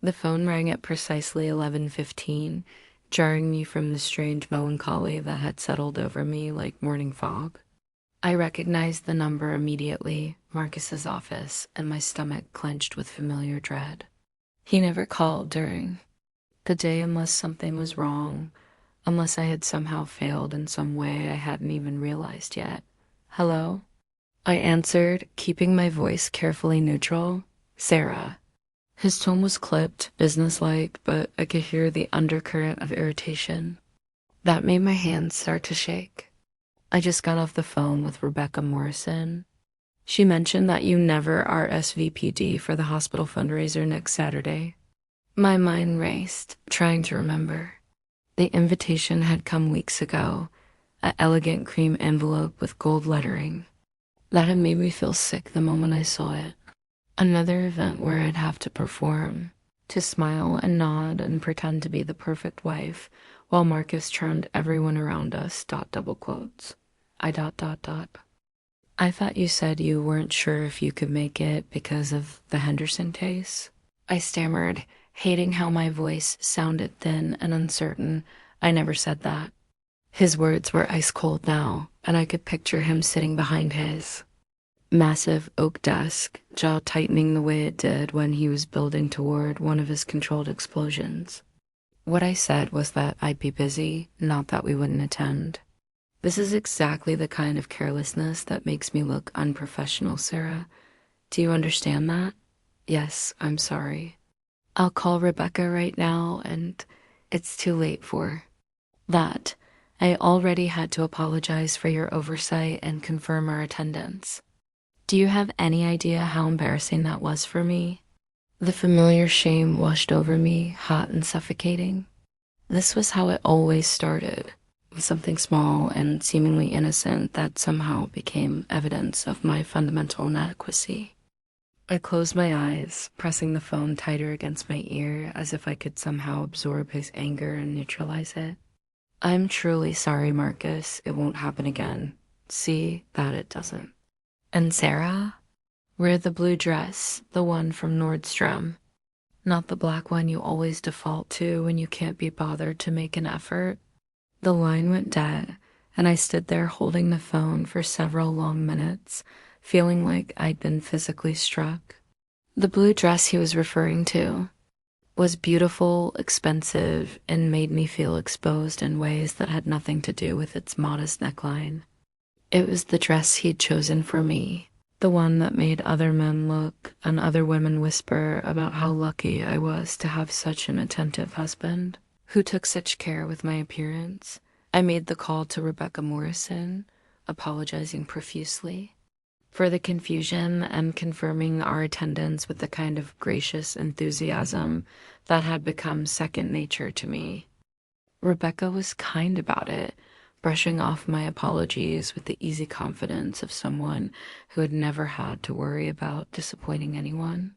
The phone rang at precisely 11:15, jarring me from the strange melancholy that had settled over me like morning fog. I recognized the number immediately, Marcus's office, and my stomach clenched with familiar dread. He never called during the day unless something was wrong, unless I had somehow failed in some way I hadn't even realized yet. Hello? I answered, keeping my voice carefully neutral. Sarah. His tone was clipped, businesslike, but I could hear the undercurrent of irritation. That made my hands start to shake. I just got off the phone with Rebecca Morrison. She mentioned that you never RSVP'd for the hospital fundraiser next Saturday. My mind raced, trying to remember. The invitation had come weeks ago, an elegant cream envelope with gold lettering. That had made me feel sick the moment I saw it. Another event where I'd have to perform, to smile and nod and pretend to be the perfect wife, while Marcus charmed everyone around us, double quotes. I. I thought you said you weren't sure if you could make it because of the Henderson case. I stammered, hating how my voice sounded thin and uncertain. I never said that. His words were ice cold now, and I could picture him sitting behind his massive oak desk, jaw tightening the way it did when he was building toward one of his controlled explosions. What I said was that I'd be busy, not that we wouldn't attend. This is exactly the kind of carelessness that makes me look unprofessional, Sarah. Do you understand that? Yes, I'm sorry. I'll call Rebecca right now, and it's too late for that. I already had to apologize for your oversight and confirm our attendance. Do you have any idea how embarrassing that was for me? The familiar shame washed over me, hot and suffocating. This was how it always started, with something small and seemingly innocent that somehow became evidence of my fundamental inadequacy. I closed my eyes, pressing the phone tighter against my ear as if I could somehow absorb his anger and neutralize it. I'm truly sorry, Marcus. It won't happen again. See that it doesn't. And Sarah? Wear the blue dress, the one from Nordstrom. Not the black one you always default to when you can't be bothered to make an effort. The line went dead, and I stood there holding the phone for several long minutes, feeling like I'd been physically struck. The blue dress he was referring to was beautiful, expensive, and made me feel exposed in ways that had nothing to do with its modest neckline. It was the dress he'd chosen for me, the one that made other men look and other women whisper about how lucky I was to have such an attentive husband who took such care with my appearance. I made the call to Rebecca Morrison, apologizing profusely for the confusion and confirming our attendance with the kind of gracious enthusiasm that had become second nature to me. Rebecca was kind about it, brushing off my apologies with the easy confidence of someone who had never had to worry about disappointing anyone.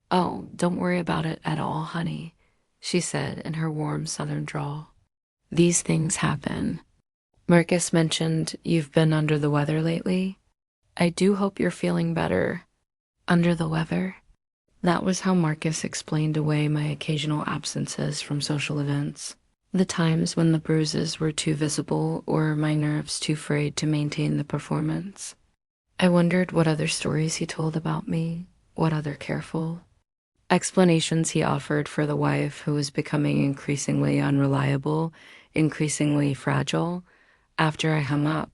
Oh, don't worry about it at all, honey, she said in her warm southern drawl. These things happen. Marcus mentioned you've been under the weather lately. I do hope you're feeling better. Under the weather? That was how Marcus explained away my occasional absences from social events. The times when the bruises were too visible or my nerves too frayed to maintain the performance. I wondered what other stories he told about me, what other careful explanations he offered for the wife who was becoming increasingly unreliable, increasingly fragile, after I hung up.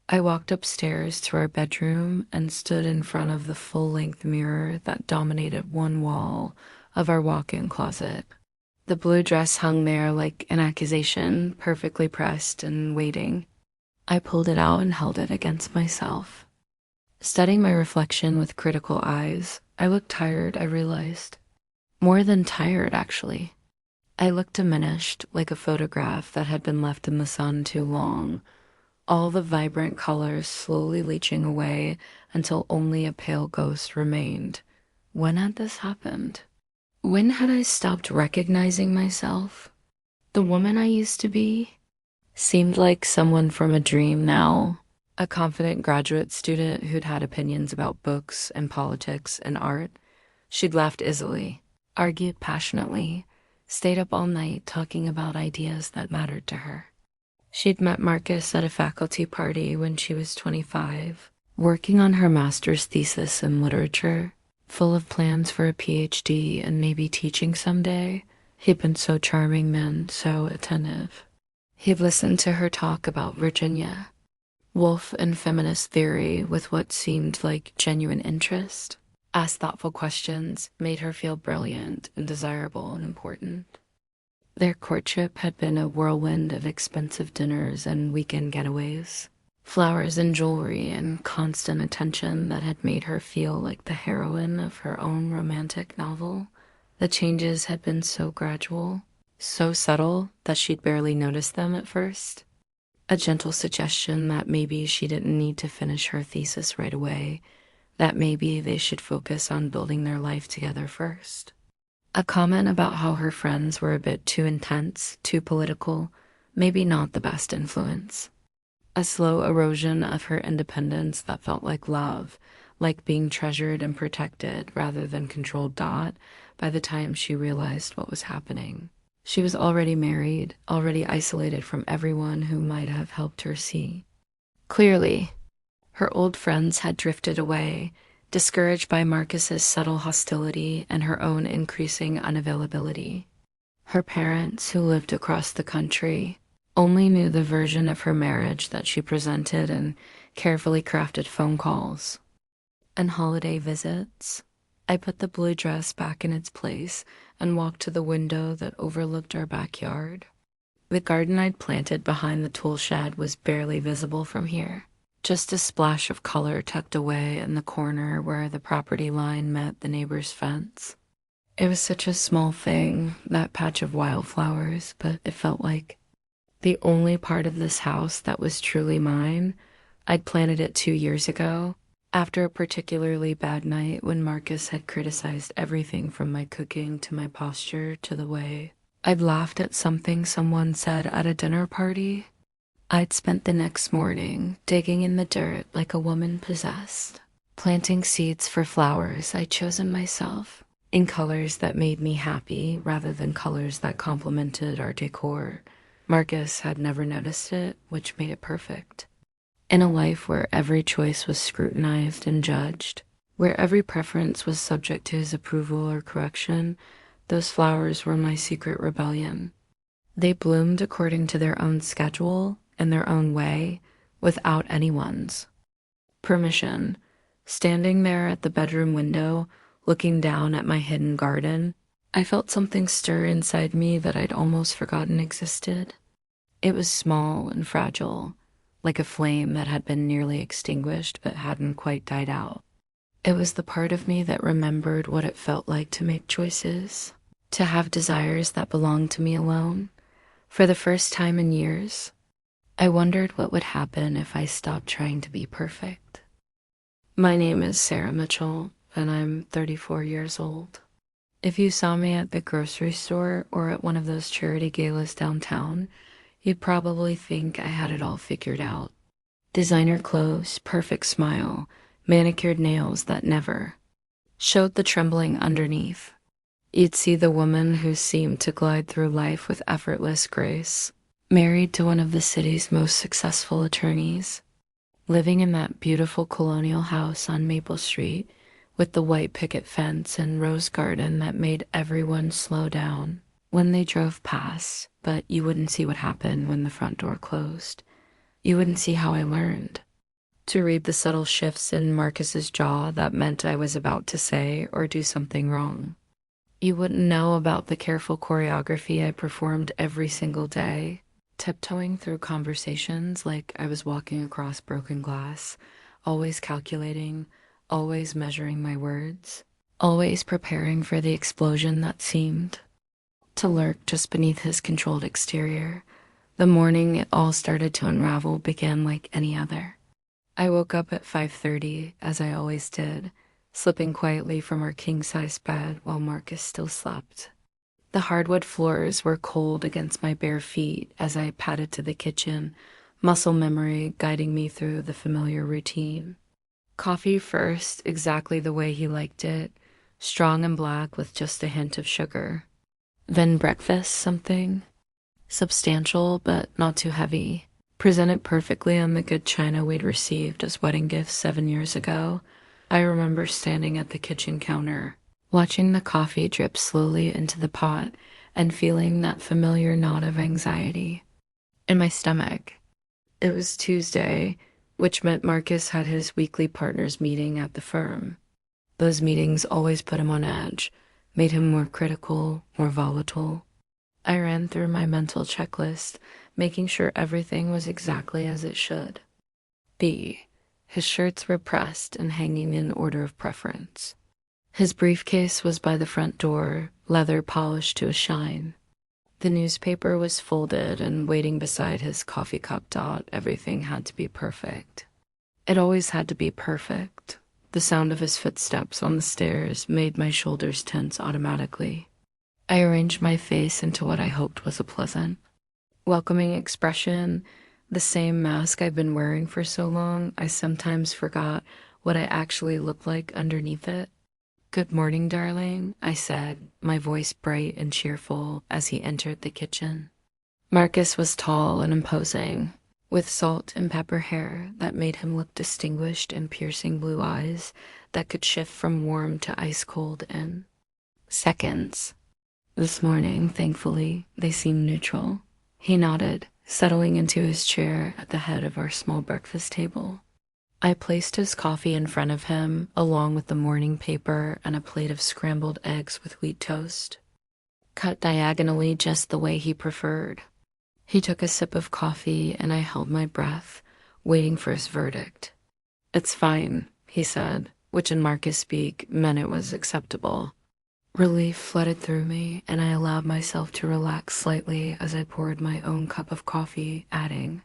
I walked upstairs to our bedroom and stood in front of the full-length mirror that dominated one wall of our walk-in closet. The blue dress hung there like an accusation, perfectly pressed and waiting. I pulled it out and held it against myself. Studying my reflection with critical eyes, I looked tired, I realized. More than tired, actually. I looked diminished, like a photograph that had been left in the sun too long, all the vibrant colors slowly leaching away until only a pale ghost remained. When had this happened? When had I stopped recognizing myself? The woman I used to be seemed like someone from a dream now, a confident graduate student who'd had opinions about books and politics and art. She'd laughed easily, argued passionately, stayed up all night talking about ideas that mattered to her. She'd met Marcus at a faculty party when she was 25, working on her master's thesis in literature, full of plans for a PhD and maybe teaching someday. He'd been so charming then, so attentive. He'd listened to her talk about Virginia Woolf and feminist theory with what seemed like genuine interest, asked thoughtful questions, made her feel brilliant and desirable and important. Their courtship had been a whirlwind of expensive dinners and weekend getaways, flowers and jewelry and constant attention that had made her feel like the heroine of her own romantic novel. The changes had been so gradual, so subtle that she'd barely noticed them at first. A gentle suggestion that maybe she didn't need to finish her thesis right away, that maybe they should focus on building their life together first. A comment about how her friends were a bit too intense, too political, maybe not the best influence. A slow erosion of her independence that felt like love, like being treasured and protected rather than controlled by the time she realized what was happening. She was already married, already isolated from everyone who might have helped her see. Clearly, her old friends had drifted away, discouraged by Marcus's subtle hostility and her own increasing unavailability. Her parents, who lived across the country, only knew the version of her marriage that she presented in carefully crafted phone calls and holiday visits. I put the blue dress back in its place and walked to the window that overlooked our backyard. The garden I'd planted behind the tool shed was barely visible from here. Just a splash of color tucked away in the corner where the property line met the neighbor's fence. It was such a small thing, that patch of wildflowers, but it felt like the only part of this house that was truly mine. I'd planted it 2 years ago, after a particularly bad night when Marcus had criticized everything from my cooking to my posture to the way I'd laughed at something someone said at a dinner party. I'd spent the next morning digging in the dirt like a woman possessed, planting seeds for flowers I'd chosen myself, in colors that made me happy rather than colors that complemented our decor. Marcus had never noticed it, which made it perfect. In a life where every choice was scrutinized and judged, where every preference was subject to his approval or correction, those flowers were my secret rebellion. They bloomed according to their own schedule, in their own way, without anyone's permission. Standing there at the bedroom window, looking down at my hidden garden, I felt something stir inside me that I'd almost forgotten existed. It was small and fragile, like a flame that had been nearly extinguished but hadn't quite died out. It was the part of me that remembered what it felt like to make choices, to have desires that belonged to me alone. For the first time in years, I wondered what would happen if I stopped trying to be perfect. My name is Sarah Mitchell, and I'm 34 years old. If you saw me at the grocery store or at one of those charity galas downtown, you'd probably think I had it all figured out. Designer clothes, perfect smile, manicured nails that never showed the trembling underneath. You'd see the woman who seemed to glide through life with effortless grace, married to one of the city's most successful attorneys, living in that beautiful colonial house on Maple Street with the white picket fence and rose garden that made everyone slow down when they drove past, but you wouldn't see what happened when the front door closed. You wouldn't see how I learned to read the subtle shifts in Marcus's jaw that meant I was about to say or do something wrong. You wouldn't know about the careful choreography I performed every single day, tiptoeing through conversations like I was walking across broken glass, always calculating, always measuring my words, always preparing for the explosion that seemed to lurk just beneath his controlled exterior. The morning it all started to unravel began like any other. I woke up at 5:30, as I always did, slipping quietly from our king-size bed while Marcus still slept. The hardwood floors were cold against my bare feet as I padded to the kitchen, muscle memory guiding me through the familiar routine. Coffee first, exactly the way he liked it, strong and black with just a hint of sugar. Then breakfast, something substantial but not too heavy, presented perfectly on the good china we'd received as wedding gifts 7 years ago. I remember standing at the kitchen counter, watching the coffee drip slowly into the pot and feeling that familiar knot of anxiety in my stomach. It was Tuesday, which meant Marcus had his weekly partners meeting at the firm. Those meetings always put him on edge, made him more critical, more volatile. I ran through my mental checklist, making sure everything was exactly as it should be. His shirts were pressed and hanging in order of preference. His briefcase was by the front door, leather polished to a shine. The newspaper was folded and waiting beside his coffee cup. Everything had to be perfect. It always had to be perfect. The sound of his footsteps on the stairs made my shoulders tense automatically. I arranged my face into what I hoped was a pleasant, welcoming expression, the same mask I've been wearing for so long I sometimes forgot what I actually looked like underneath it. "Good morning, darling," I said, my voice bright and cheerful as he entered the kitchen. Marcus was tall and imposing, with salt and pepper hair that made him look distinguished and piercing blue eyes that could shift from warm to ice cold in seconds. This morning, thankfully, they seemed neutral. He nodded, settling into his chair at the head of our small breakfast table. I placed his coffee in front of him, along with the morning paper and a plate of scrambled eggs with wheat toast, cut diagonally just the way he preferred. He took a sip of coffee, and I held my breath, waiting for his verdict. "It's fine," he said, which in Marcus speak meant it was acceptable. Relief flooded through me, and I allowed myself to relax slightly as I poured my own cup of coffee, adding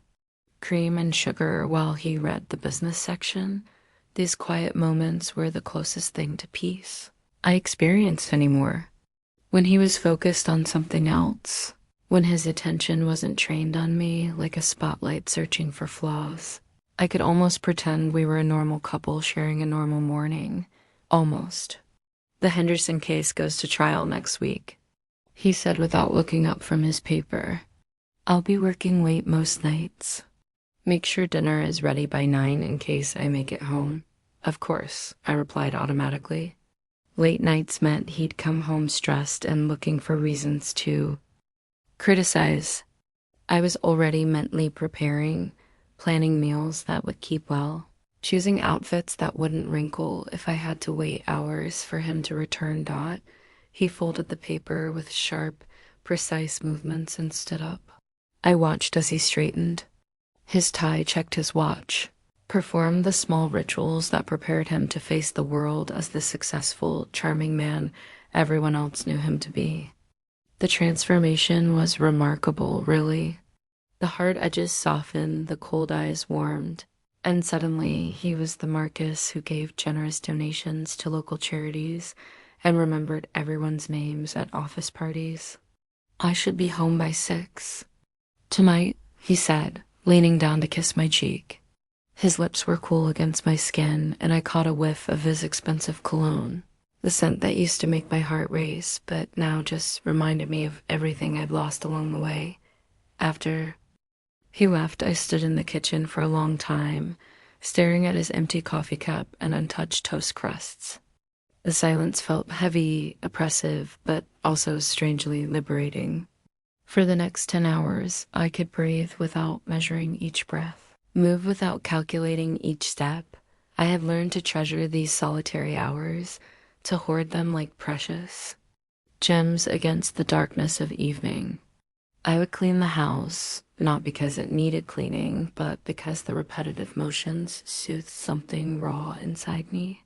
cream and sugar while he read the business section. These quiet moments were the closest thing to peace I experienced anymore. When he was focused on something else, when his attention wasn't trained on me like a spotlight searching for flaws, I could almost pretend we were a normal couple sharing a normal morning. Almost. "The Henderson case goes to trial next week," he said without looking up from his paper. "I'll be working late most nights. Make sure dinner is ready by 9 in case I make it home." "Of course," I replied automatically. Late nights meant he'd come home stressed and looking for reasons to criticize. I was already mentally preparing, planning meals that would keep well, choosing outfits that wouldn't wrinkle if I had to wait hours for him to return. He folded the paper with sharp, precise movements and stood up. I watched as he straightened. His tie checked his watch, performed the small rituals that prepared him to face the world as the successful, charming man everyone else knew him to be. The transformation was remarkable, really. The hard edges softened, the cold eyes warmed, and suddenly he was the Marcus who gave generous donations to local charities and remembered everyone's names at office parties. "I should be home by 6. "Tonight," he said, leaning down to kiss my cheek. His lips were cool against my skin, and I caught a whiff of his expensive cologne, the scent that used to make my heart race, but now just reminded me of everything I'd lost along the way. After he left, I stood in the kitchen for a long time, staring at his empty coffee cup and untouched toast crusts. The silence felt heavy, oppressive, but also strangely liberating. For the next 10 hours, I could breathe without measuring each breath, move without calculating each step. I had learned to treasure these solitary hours, to hoard them like precious gems against the darkness of evening. I would clean the house, not because it needed cleaning, but because the repetitive motions soothed something raw inside me.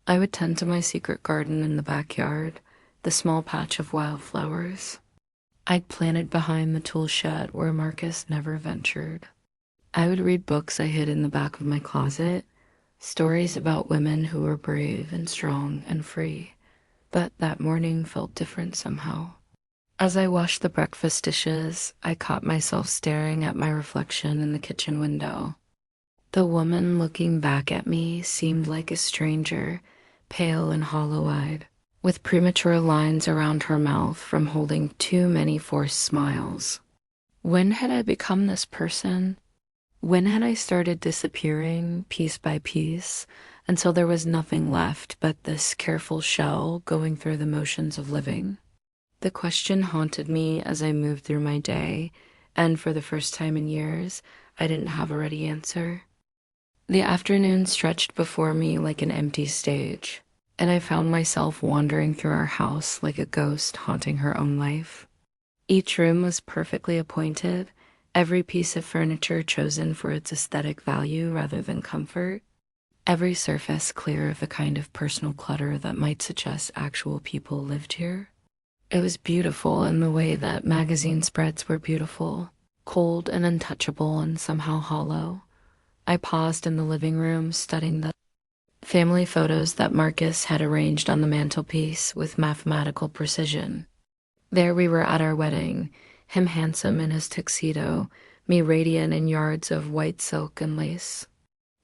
I would tend to my secret garden in the backyard, the small patch of wildflowers I'd planted behind the tool shed where Marcus never ventured. I would read books I hid in the back of my closet, stories about women who were brave and strong and free. But that morning felt different somehow. As I washed the breakfast dishes, I caught myself staring at my reflection in the kitchen window. The woman looking back at me seemed like a stranger, pale and hollow-eyed. with premature lines around her mouth from holding too many forced smiles. When had I become this person? When had I started disappearing piece by piece until there was nothing left but this careful shell going through the motions of living? The question haunted me as I moved through my day, and for the first time in years, I didn't have a ready answer. The afternoon stretched before me like an empty stage, and I found myself wandering through our house like a ghost haunting her own life. Each room was perfectly appointed, every piece of furniture chosen for its aesthetic value rather than comfort, every surface clear of the kind of personal clutter that might suggest actual people lived here. It was beautiful in the way that magazine spreads were beautiful, cold and untouchable and somehow hollow. I paused in the living room, studying the family photos that Marcus had arranged on the mantelpiece with mathematical precision. There we were at our wedding, him handsome in his tuxedo, me radiant in yards of white silk and lace.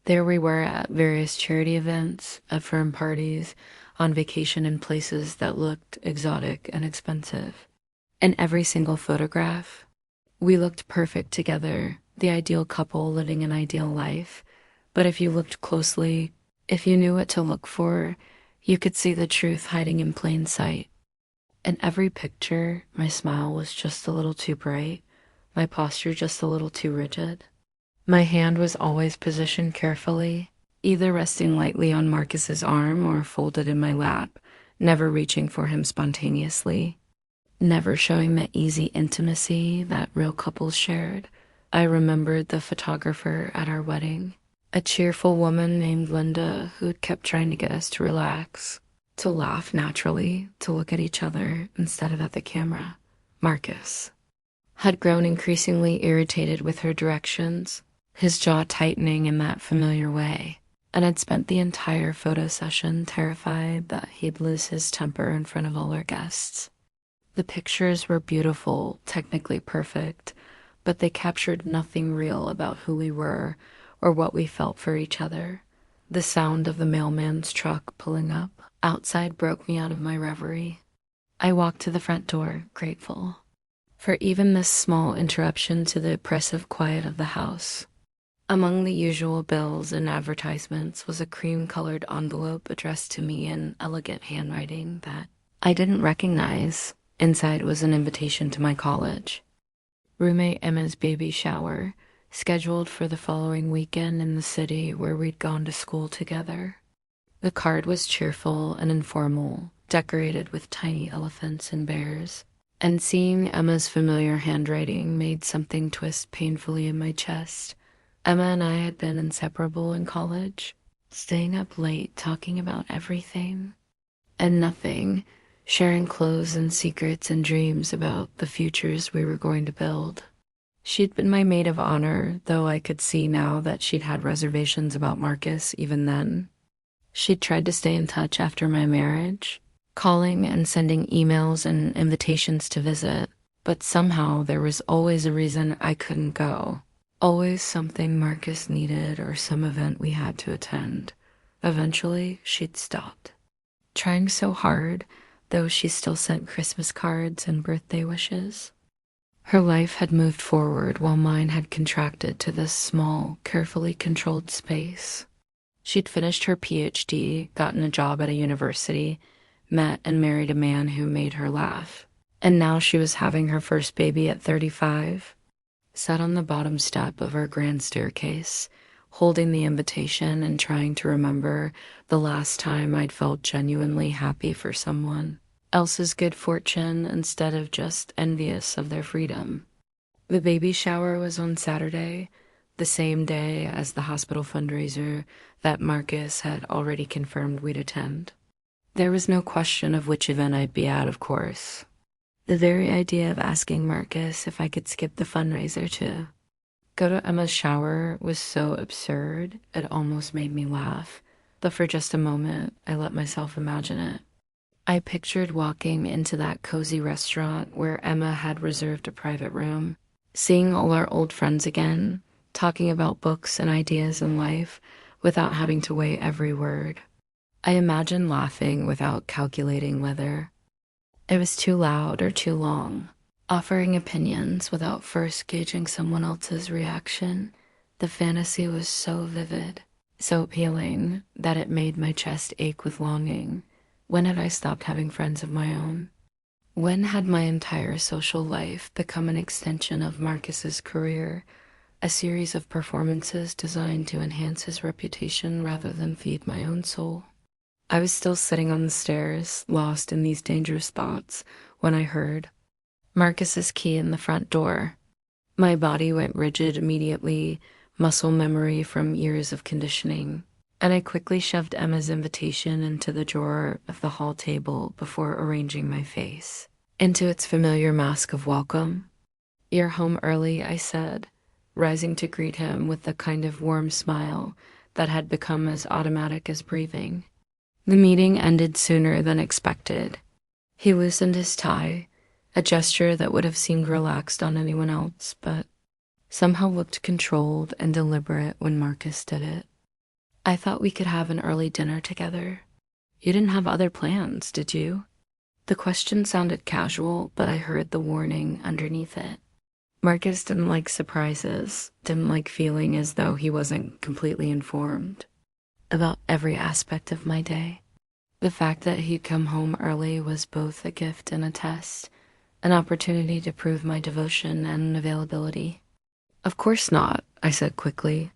There we were at various charity events, at firm parties, on vacation in places that looked exotic and expensive. In every single photograph, we looked perfect together, the ideal couple living an ideal life. But if you looked closely, if you knew what to look for, you could see the truth hiding in plain sight. In every picture, my smile was just a little too bright, my posture just a little too rigid. My hand was always positioned carefully, either resting lightly on Marcus's arm or folded in my lap, never reaching for him spontaneously, never showing the easy intimacy that real couples shared. I remembered the photographer at our wedding, a cheerful woman named Linda who'd kept trying to get us to relax, to laugh naturally, to look at each other instead of at the camera. Marcus had grown increasingly irritated with her directions, his jaw tightening in that familiar way, and had spent the entire photo session terrified that he'd lose his temper in front of all our guests. The pictures were beautiful, technically perfect, but they captured nothing real about who we were or what we felt for each other. The sound of the mailman's truck pulling up outside broke me out of my reverie. I walked to the front door, grateful for even this small interruption to the oppressive quiet of the house. Among the usual bills and advertisements was a cream-colored envelope addressed to me in elegant handwriting that I didn't recognize. Inside was an invitation to my college. Roommate Emma's baby shower, scheduled for the following weekend in the city where we'd gone to school together. The card was cheerful and informal, decorated with tiny elephants and bears, and seeing Emma's familiar handwriting made something twist painfully in my chest. Emma and I had been inseparable in college, staying up late talking about everything and nothing, sharing clothes and secrets and dreams about the futures we were going to build. She'd been my maid of honor, though I could see now that she'd had reservations about Marcus even then. She'd tried to stay in touch after my marriage, calling and sending emails and invitations to visit, but somehow there was always a reason I couldn't go. Always something Marcus needed or some event we had to attend. Eventually, she'd stopped. Trying so hard, though she still sent Christmas cards and birthday wishes. Her life had moved forward while mine had contracted to this small, carefully controlled space. She'd finished her PhD, gotten a job at a university, met and married a man who made her laugh. And now she was having her first baby at 35. Sat on the bottom step of our grand staircase, holding the invitation and trying to remember the last time I'd felt genuinely happy for someone else's good fortune instead of just envious of their freedom. The baby shower was on Saturday, the same day as the hospital fundraiser that Marcus had already confirmed we'd attend. There was no question of which event I'd be at, of course. The very idea of asking Marcus if I could skip the fundraiser to go to Emma's shower was so absurd, it almost made me laugh, but for just a moment, I let myself imagine it. I pictured walking into that cozy restaurant where Emma had reserved a private room, seeing all our old friends again, talking about books and ideas in life without having to weigh every word. I imagined laughing without calculating whether it was too loud or too long, offering opinions without first gauging someone else's reaction. The fantasy was so vivid, so appealing, that it made my chest ache with longing. When had I stopped having friends of my own? When had my entire social life become an extension of Marcus's career, a series of performances designed to enhance his reputation rather than feed my own soul? I was still sitting on the stairs, lost in these dangerous thoughts, when I heard Marcus's key in the front door. My body went rigid immediately, muscle memory from years of conditioning, and I quickly shoved Emma's invitation into the drawer of the hall table before arranging my face into its familiar mask of welcome. "You're home early," I said, rising to greet him with the kind of warm smile that had become as automatic as breathing. The meeting ended sooner than expected. He loosened his tie, a gesture that would have seemed relaxed on anyone else, but somehow looked controlled and deliberate when Marcus did it. "I thought we could have an early dinner together. You didn't have other plans, did you?" The question sounded casual, but I heard the warning underneath it. Marcus didn't like surprises, didn't like feeling as though he wasn't completely informed about every aspect of my day. The fact that he'd come home early was both a gift and a test, an opportunity to prove my devotion and availability. "Of course not," I said quickly.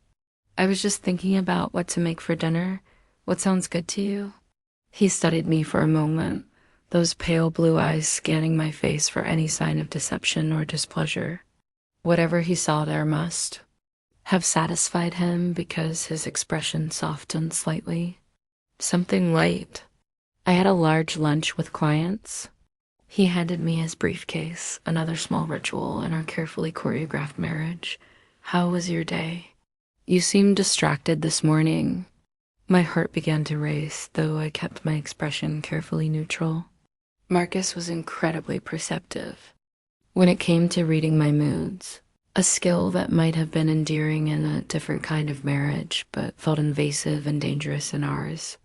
"I was just thinking about what to make for dinner. What sounds good to you?" He studied me for a moment, those pale blue eyes scanning my face for any sign of deception or displeasure. Whatever he saw there must have satisfied him, because his expression softened slightly. "Something light. I had a large lunch with clients." He handed me his briefcase, another small ritual in our carefully choreographed marriage. "How was your day? You seemed distracted this morning." My heart began to race, though I kept my expression carefully neutral. Marcus was incredibly perceptive when it came to reading my moods, a skill that might have been endearing in a different kind of marriage, but felt invasive and dangerous in ours.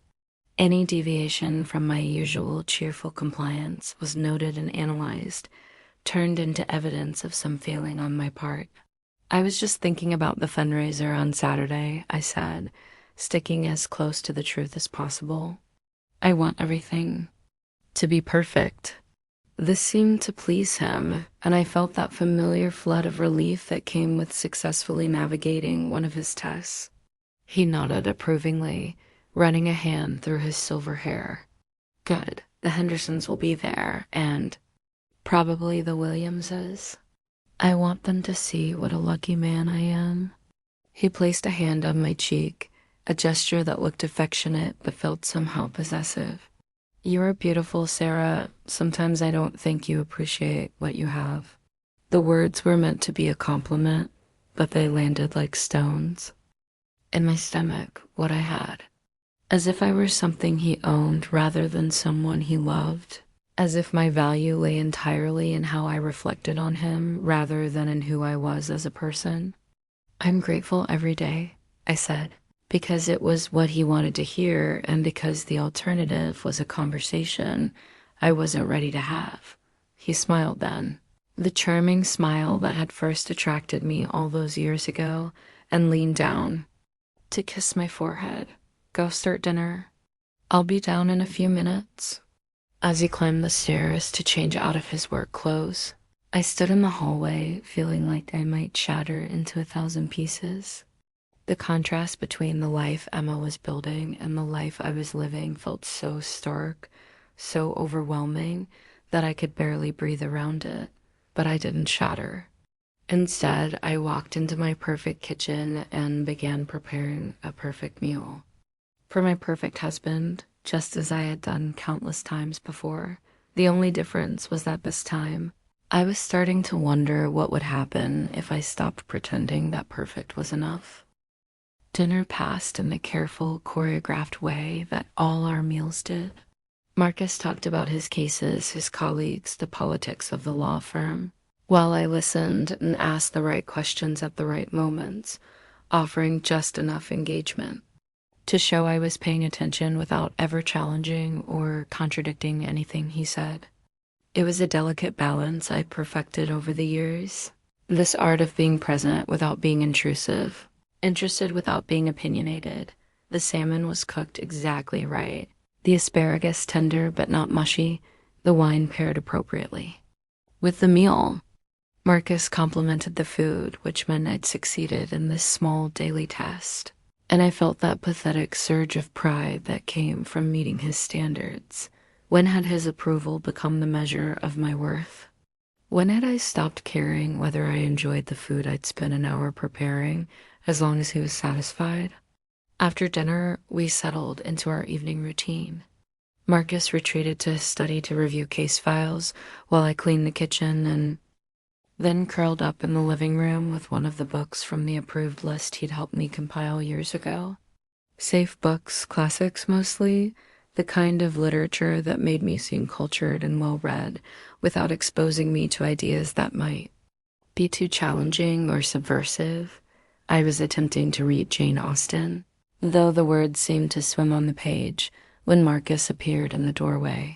Any deviation from my usual cheerful compliance was noted and analyzed, turned into evidence of some failing on my part. "I was just thinking about the fundraiser on Saturday," I said, sticking as close to the truth as possible. "I want everything to be perfect." This seemed to please him, and I felt that familiar flood of relief that came with successfully navigating one of his tests. He nodded approvingly, running a hand through his silver hair. "Good. The Hendersons will be there, and probably the Williamses. I want them to see what a lucky man I am." He placed a hand on my cheek, a gesture that looked affectionate but felt somehow possessive. "You're beautiful, Sarah. Sometimes I don't think you appreciate what you have." The words were meant to be a compliment, but they landed like stones in my stomach. What I had, as if I were something he owned rather than someone he loved, as if my value lay entirely in how I reflected on him rather than in who I was as a person. "I'm grateful every day," I said, because it was what he wanted to hear, and because the alternative was a conversation I wasn't ready to have. He smiled then, the charming smile that had first attracted me all those years ago, and leaned down to kiss my forehead. "Go start dinner. I'll be down in a few minutes." As he climbed the stairs to change out of his work clothes, I stood in the hallway feeling like I might shatter into 1,000 pieces. The contrast between the life Emma was building and the life I was living felt so stark, so overwhelming, that I could barely breathe around it. But I didn't shatter. Instead, I walked into my perfect kitchen and began preparing a perfect meal for my perfect husband, just as I had done countless times before. The only difference was that this time, I was starting to wonder what would happen if I stopped pretending that perfect was enough. Dinner passed in the careful, choreographed way that all our meals did. Marcus talked about his cases, his colleagues, the politics of the law firm, while I listened and asked the right questions at the right moments, offering just enough engagement to show I was paying attention without ever challenging or contradicting anything he said. It was a delicate balance I perfected over the years. This art of being present without being intrusive, interested without being opinionated. The salmon was cooked exactly right. The asparagus tender but not mushy. The wine paired appropriately. With the meal, Marcus complimented the food, which meant I'd succeeded in this small daily test. And I felt that pathetic surge of pride that came from meeting his standards. When had his approval become the measure of my worth? When had I stopped caring whether I enjoyed the food I'd spent an hour preparing, as long as he was satisfied? After dinner, we settled into our evening routine. Marcus retreated to his study to review case files while I cleaned the kitchen and then curled up in the living room with one of the books from the approved list he'd helped me compile years ago. Safe books, classics mostly, the kind of literature that made me seem cultured and well-read without exposing me to ideas that might be too challenging or subversive. I was attempting to read Jane Austen, though the words seemed to swim on the page when Marcus appeared in the doorway.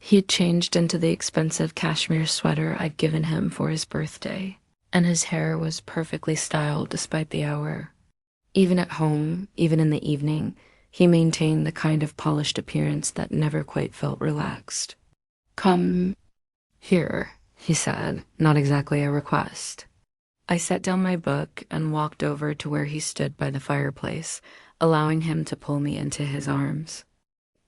He had changed into the expensive cashmere sweater I'd given him for his birthday, and his hair was perfectly styled despite the hour. Even at home, even in the evening, he maintained the kind of polished appearance that never quite felt relaxed. "Come here," he said, not exactly a request. I set down my book and walked over to where he stood by the fireplace, allowing him to pull me into his arms.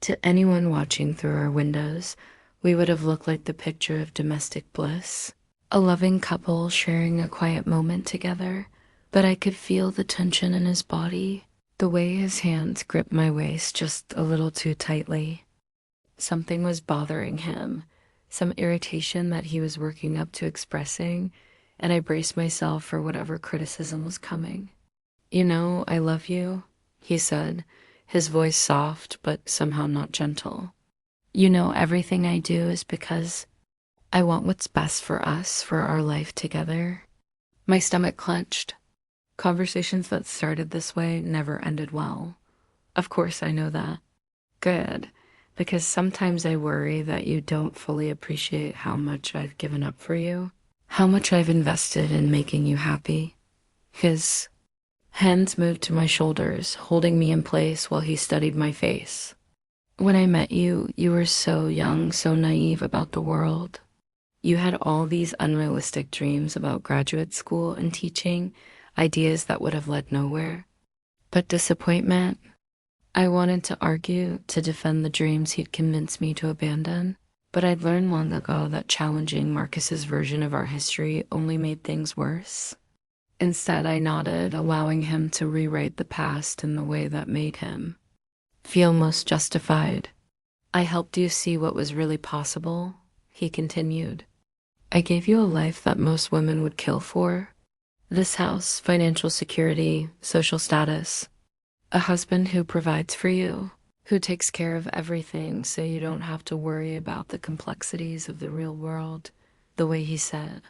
To anyone watching through our windows, we would have looked like the picture of domestic bliss, a loving couple sharing a quiet moment together, but I could feel the tension in his body, the way his hands gripped my waist just a little too tightly. Something was bothering him, some irritation that he was working up to expressing, and I braced myself for whatever criticism was coming. "You know, I love you," he said, his voice soft but somehow not gentle. "You know, everything I do is because I want what's best for us, for our life together." My stomach clenched. Conversations that started this way never ended well. Of course I know that. Good, because sometimes I worry that you don't fully appreciate how much I've given up for you, how much I've invested in making you happy. His hands moved to my shoulders, holding me in place while he studied my face. "When I met you, you were so young, so naive about the world. You had all these unrealistic dreams about graduate school and teaching, ideas that would have led nowhere. But disappointment, I wanted to argue, to defend the dreams he'd convinced me to abandon. But I'd learned long ago that challenging Marcus's version of our history only made things worse. Instead, I nodded, allowing him to rewrite the past in the way that made him feel most justified. "I helped you see what was really possible," he continued. "I gave you a life that most women would kill for. This house, financial security, social status. A husband who provides for you, who takes care of everything so you don't have to worry about the complexities of the real world," the way he said.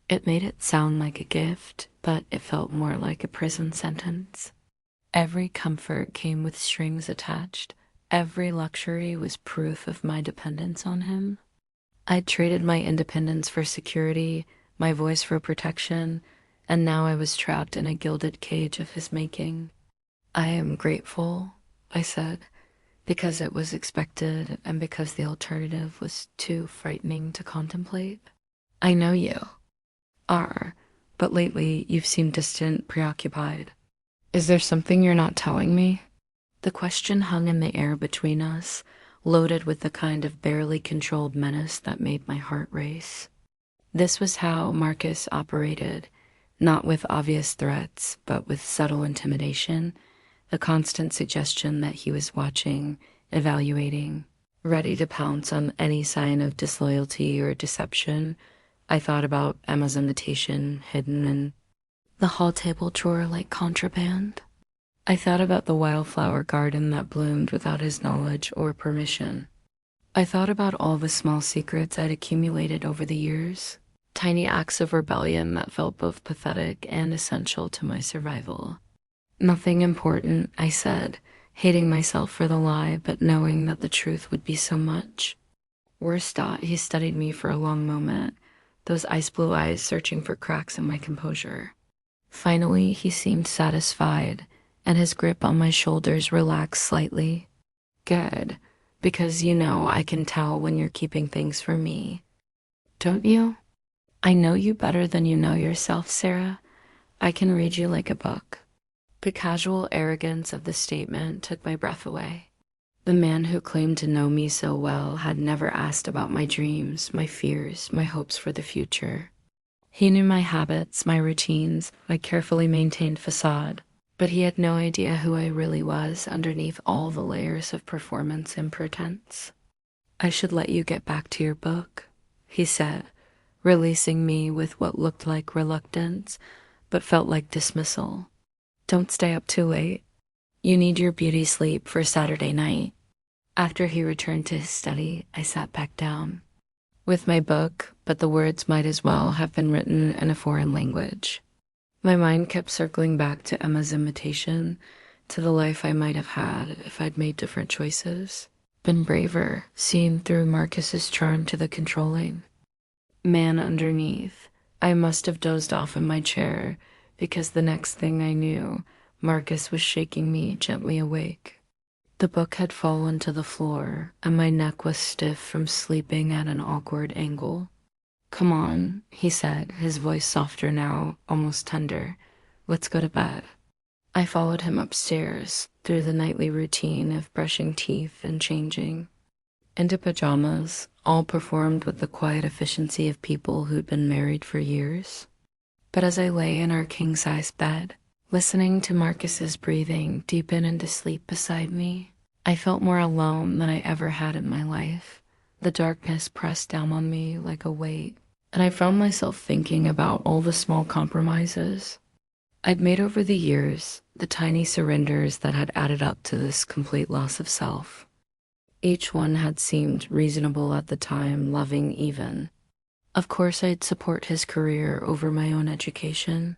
It made it sound like a gift, but it felt more like a prison sentence. Every comfort came with strings attached. Every luxury was proof of my dependence on him. I'd traded my independence for security, my voice for protection, and now I was trapped in a gilded cage of his making. "I am grateful," I said, because it was expected and because the alternative was too frightening to contemplate. "I know you are, but lately you've seemed distant, preoccupied. Is there something you're not telling me?" The question hung in the air between us, loaded with the kind of barely controlled menace that made my heart race. This was how Marcus operated, not with obvious threats, but with subtle intimidation, the constant suggestion that he was watching, evaluating, ready to pounce on any sign of disloyalty or deception. I thought about Emma's invitation hidden in the hall table drawer like contraband. I thought about the wildflower garden that bloomed without his knowledge or permission. I thought about all the small secrets I'd accumulated over the years, tiny acts of rebellion that felt both pathetic and essential to my survival. "Nothing important," I said, hating myself for the lie, but knowing that the truth would be so much. Worst dot, he studied me for a long moment, those ice blue eyes searching for cracks in my composure. Finally, he seemed satisfied, and his grip on my shoulders relaxed slightly. Good, because I can tell when you're keeping things from me. Don't you? I know you better than you know yourself, Sarah. I can read you like a book. The casual arrogance of the statement took my breath away. The man who claimed to know me so well had never asked about my dreams, my fears, my hopes for the future. He knew my habits, my routines, my carefully maintained facade, but he had no idea who I really was underneath all the layers of performance and pretense. I should let you get back to your book, he said, releasing me with what looked like reluctance, but felt like dismissal. Don't stay up too late. You need your beauty sleep for Saturday night. After he returned to his study, I sat back down with my book, but the words might as well have been written in a foreign language. My mind kept circling back to Emma's invitation, to the life I might have had if I'd made different choices, been braver, seen through Marcus's charm to the controlling man underneath. I must have dozed off in my chair, because the next thing I knew, Marcus was shaking me gently awake. The book had fallen to the floor, and my neck was stiff from sleeping at an awkward angle. Come on, he said, his voice softer now, almost tender. Let's go to bed. I followed him upstairs, through the nightly routine of brushing teeth and changing, into pajamas, all performed with the quiet efficiency of people who'd been married for years. But as I lay in our king-size bed, listening to Marcus's breathing deepen into sleep beside me, I felt more alone than I ever had in my life. The darkness pressed down on me like a weight, and I found myself thinking about all the small compromises I'd made over the years, the tiny surrenders that had added up to this complete loss of self. Each one had seemed reasonable at the time, loving even. Of course I'd support his career over my own education.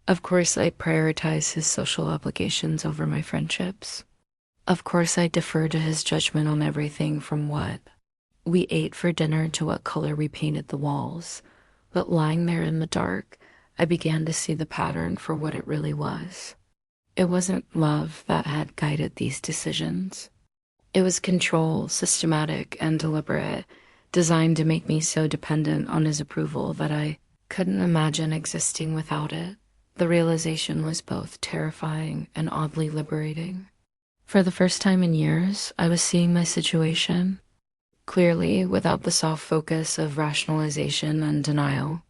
Of course I'd prioritize his social obligations over my friendships. Of course I'd defer to his judgment on everything from what we ate for dinner to what color we painted the walls. But lying there in the dark, I began to see the pattern for what it really was. It wasn't love that had guided these decisions. It was control, systematic and deliberate, designed to make me so dependent on his approval that I couldn't imagine existing without it. The realization was both terrifying and oddly liberating. For the first time in years, I was seeing my situation clearly, without the soft focus of rationalization and denial.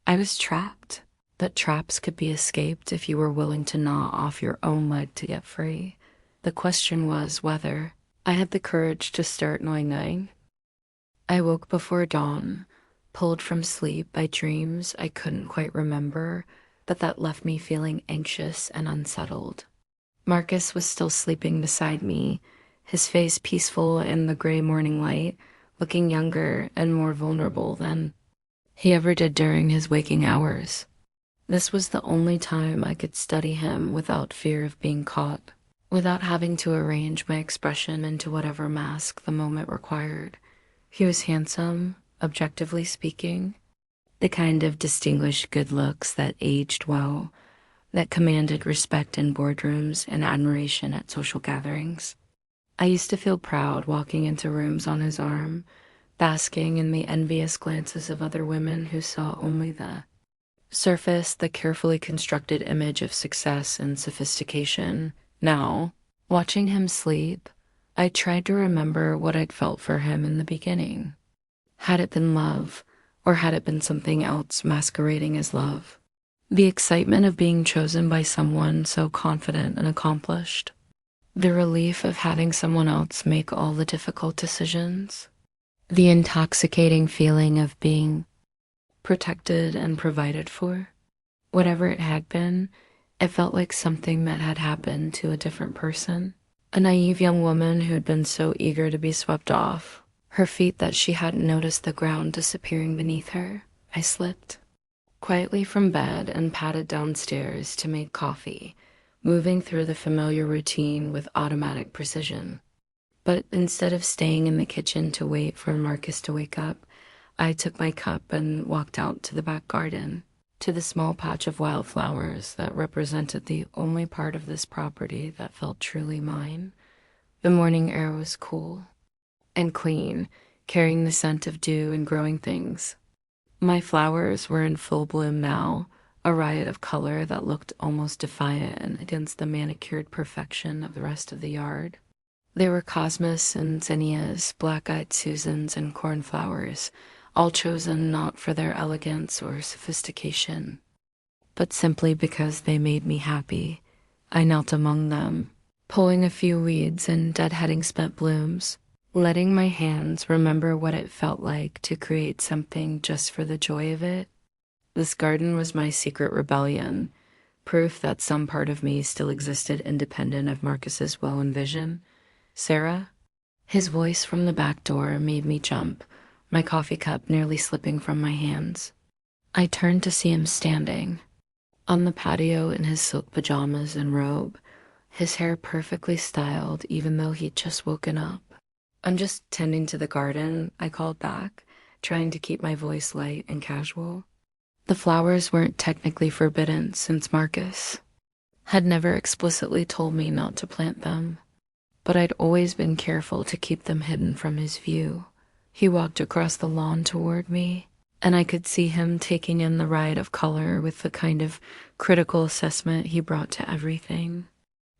I was trapped, but traps could be escaped if you were willing to gnaw off your own leg to get free. The question was whether I had the courage to start gnawing. I woke before dawn, pulled from sleep by dreams I couldn't quite remember, but that left me feeling anxious and unsettled. Marcus was still sleeping beside me, his face peaceful in the gray morning light, looking younger and more vulnerable than he ever did during his waking hours. This was the only time I could study him without fear of being caught, without having to arrange my expression into whatever mask the moment required. He was handsome, objectively speaking, the kind of distinguished good looks that aged well, that commanded respect in boardrooms and admiration at social gatherings. I used to feel proud walking into rooms on his arm, basking in the envious glances of other women who saw only the surface, the carefully constructed image of success and sophistication. Now, watching him sleep, I tried to remember what I'd felt for him in the beginning. Had it been love, or had it been something else masquerading as love? The excitement of being chosen by someone so confident and accomplished. The relief of having someone else make all the difficult decisions. The intoxicating feeling of being protected and provided for. Whatever it had been, it felt like something that had happened to a different person. A naive young woman who had been so eager to be swept off, her feet that she hadn't noticed the ground disappearing beneath her. I slipped quietly from bed and padded downstairs to make coffee, moving through the familiar routine with automatic precision. But instead of staying in the kitchen to wait for Marcus to wake up, I took my cup and walked out to the back garden, to the small patch of wildflowers that represented the only part of this property that felt truly mine. The morning air was cool and clean, carrying the scent of dew and growing things. My flowers were in full bloom now, a riot of color that looked almost defiant against the manicured perfection of the rest of the yard. There were cosmos and zinnias, black-eyed Susans, and cornflowers, all chosen not for their elegance or sophistication, but simply because they made me happy. I knelt among them, pulling a few weeds and deadheading spent blooms, letting my hands remember what it felt like to create something just for the joy of it. This garden was my secret rebellion, proof that some part of me still existed independent of Marcus's will and vision. "Sarah?" His voice from the back door made me jump, my coffee cup nearly slipping from my hands. I turned to see him standing on the patio in his silk pajamas and robe, his hair perfectly styled even though he'd just woken up. "I'm just tending to the garden," I called back, trying to keep my voice light and casual. The flowers weren't technically forbidden since Marcus had never explicitly told me not to plant them, but I'd always been careful to keep them hidden from his view. He walked across the lawn toward me, and I could see him taking in the riot of color with the kind of critical assessment he brought to everything.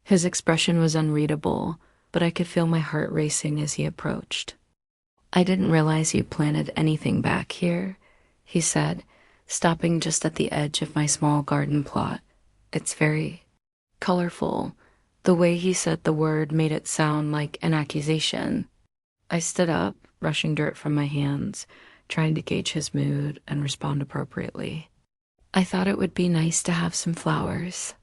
His expression was unreadable, but I could feel my heart racing as he approached. "I didn't realize you planted anything back here," he said, stopping just at the edge of my small garden plot. "It's very colorful." The way he said the word made it sound like an accusation. I stood up, brushing dirt from my hands, trying to gauge his mood and respond appropriately. "I thought it would be nice to have some flowers.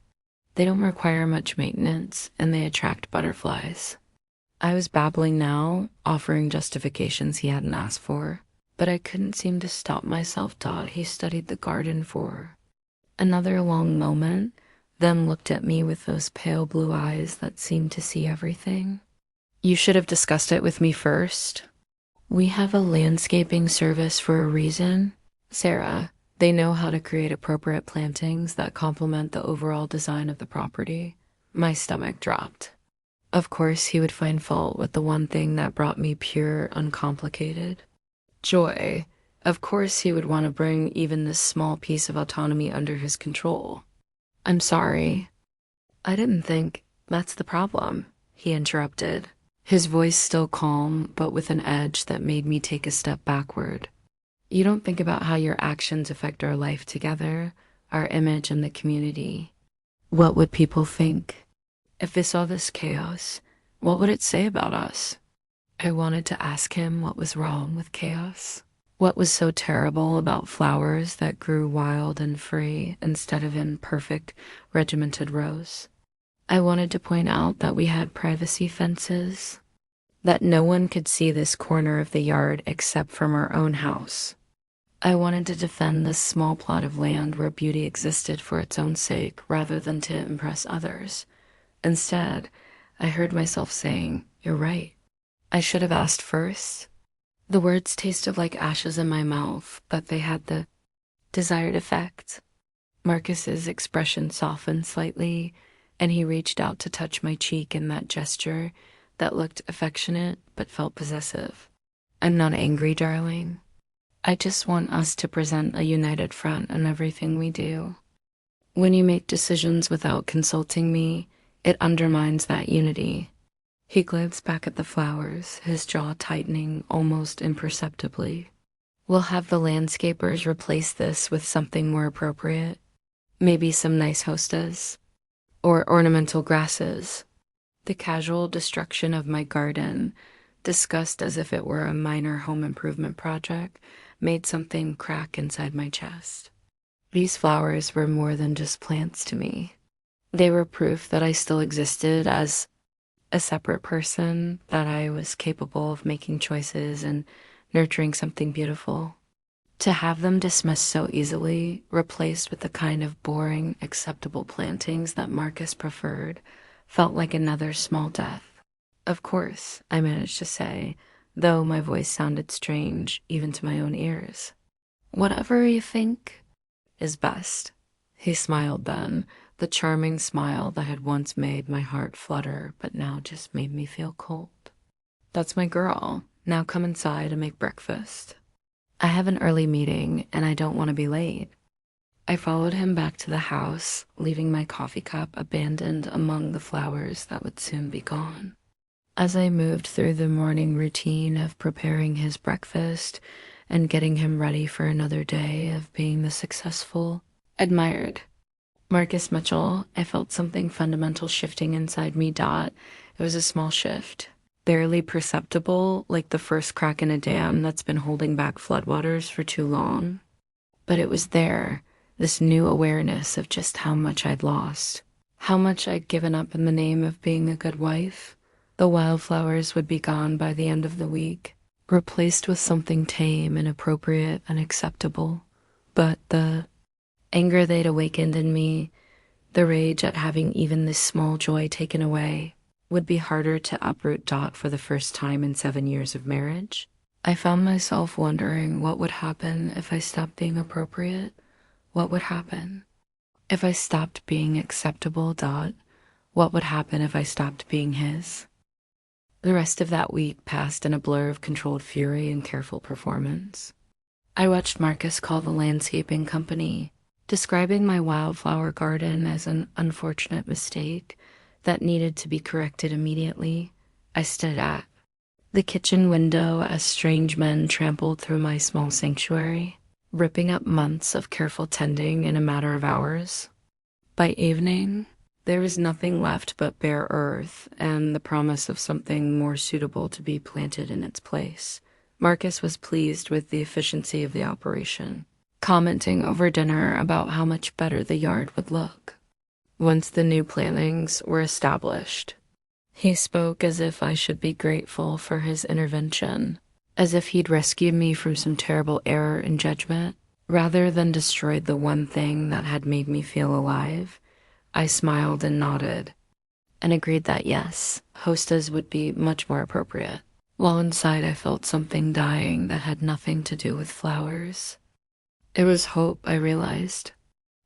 They don't require much maintenance, and they attract butterflies." I was babbling now, offering justifications he hadn't asked for, but I couldn't seem to stop myself till he studied the garden for another long moment, then looked at me with those pale blue eyes that seemed to see everything. "You should have discussed it with me first. We have a landscaping service for a reason, Sarah. They know how to create appropriate plantings that complement the overall design of the property." My stomach dropped. Of course, he would find fault with the one thing that brought me pure, uncomplicated joy. Of course, he would want to bring even this small piece of autonomy under his control. "I'm sorry. I didn't think that's the problem," he interrupted, his voice still calm, but with an edge that made me take a step backward. "You don't think about how your actions affect our life together, our image in the community. What would people think? If they saw this chaos, what would it say about us?" I wanted to ask him what was wrong with chaos. What was so terrible about flowers that grew wild and free instead of in perfect, regimented rows? I wanted to point out that we had privacy fences, that no one could see this corner of the yard except from our own house. I wanted to defend this small plot of land where beauty existed for its own sake rather than to impress others. Instead, I heard myself saying, "You're right. I should have asked first." The words tasted like ashes in my mouth, but they had the desired effect. Marcus's expression softened slightly, and he reached out to touch my cheek in that gesture that looked affectionate but felt possessive. "I'm not angry, darling. I just want us to present a united front in everything we do. When you make decisions without consulting me, it undermines that unity." He glanced back at the flowers, his jaw tightening almost imperceptibly. "We'll have the landscapers replace this with something more appropriate. Maybe some nice hostas or ornamental grasses." The casual destruction of my garden, discussed as if it were a minor home improvement project, made something crack inside my chest. These flowers were more than just plants to me. They were proof that I still existed as a separate person, that I was capable of making choices and nurturing something beautiful. To have them dismissed so easily, replaced with the kind of boring, acceptable plantings that Marcus preferred, felt like another small death. Of course, I managed to say, though my voice sounded strange even to my own ears. Whatever you think is best. He smiled then, the charming smile that had once made my heart flutter but now just made me feel cold. That's my girl. Now come inside and make breakfast. I have an early meeting and I don't want to be late. I followed him back to the house, leaving my coffee cup abandoned among the flowers that would soon be gone. As I moved through the morning routine of preparing his breakfast and getting him ready for another day of being the successful, admired Marcus Mitchell, I felt something fundamental shifting inside me. It was a small shift, barely perceptible, like the first crack in a dam that's been holding back floodwaters for too long. But it was there, this new awareness of just how much I'd lost, how much I'd given up in the name of being a good wife. The wildflowers would be gone by the end of the week, replaced with something tame and appropriate and acceptable. But the anger they'd awakened in me, the rage at having even this small joy taken away, would be harder to uproot. For the first time in 7 years of marriage, I found myself wondering what would happen if I stopped being appropriate. What would happen if I stopped being acceptable. What would happen if I stopped being his? The rest of that week passed in a blur of controlled fury and careful performance. I watched Marcus call the landscaping company, describing my wildflower garden as an unfortunate mistake that needed to be corrected immediately. I stood at the kitchen window as strange men trampled through my small sanctuary, ripping up months of careful tending in a matter of hours. By evening, there was nothing left but bare earth and the promise of something more suitable to be planted in its place. Marcus was pleased with the efficiency of the operation, commenting over dinner about how much better the yard would look once the new plantings were established. He spoke as if I should be grateful for his intervention, as if he'd rescued me from some terrible error in judgment, rather than destroyed the one thing that had made me feel alive. I smiled and nodded, and agreed that yes, hostas would be much more appropriate, while inside I felt something dying that had nothing to do with flowers. It was hope, I realized.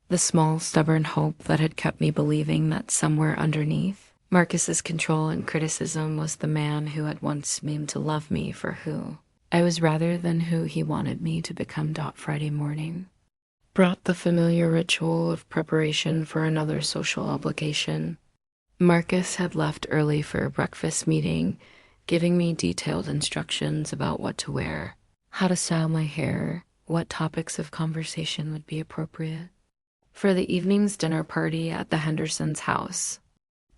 The small, stubborn hope that had kept me believing that somewhere underneath Marcus's control and criticism was the man who had once meant to love me for who I was rather than who he wanted me to become. Friday morning brought the familiar ritual of preparation for another social obligation. Marcus had left early for a breakfast meeting, giving me detailed instructions about what to wear, how to style my hair, what topics of conversation would be appropriate for the evening's dinner party at the Hendersons' house.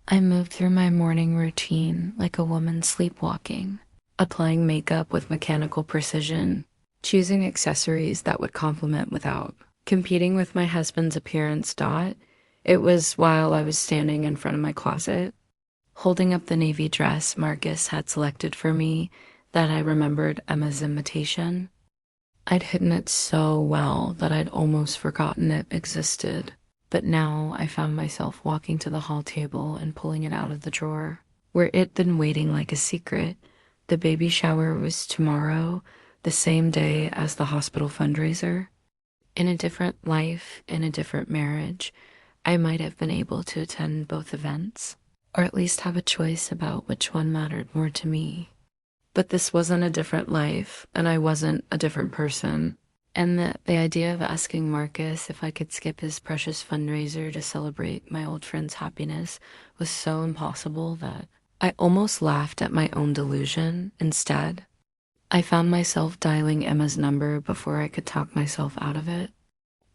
I moved through my morning routine like a woman sleepwalking, applying makeup with mechanical precision, choosing accessories that would complement without competing with my husband's appearance. It was while I was standing in front of my closet, holding up the navy dress Marcus had selected for me, that I remembered Emma's invitation. I'd hidden it so well that I'd almost forgotten it existed, but now I found myself walking to the hall table and pulling it out of the drawer, where it'd been waiting like a secret. The baby shower was tomorrow, the same day as the hospital fundraiser. In a different life, in a different marriage, I might have been able to attend both events, or at least have a choice about which one mattered more to me. But this wasn't a different life, and I wasn't a different person. And the idea of asking Marcus if I could skip his precious fundraiser to celebrate my old friend's happiness was so impossible that I almost laughed at my own delusion. Instead, I found myself dialing Emma's number before I could talk myself out of it.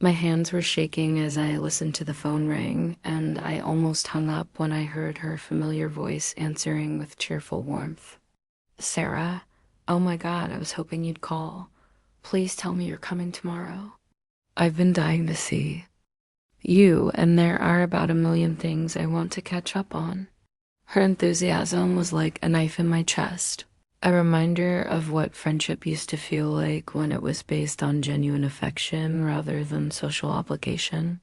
My hands were shaking as I listened to the phone ring, and I almost hung up when I heard her familiar voice answering with cheerful warmth. "Sarah, oh my God, I was hoping you'd call. Please tell me you're coming tomorrow. I've been dying to see you, and there are about 1,000,000 things I want to catch up on." Her enthusiasm was like a knife in my chest. A reminder of what friendship used to feel like when it was based on genuine affection rather than social obligation.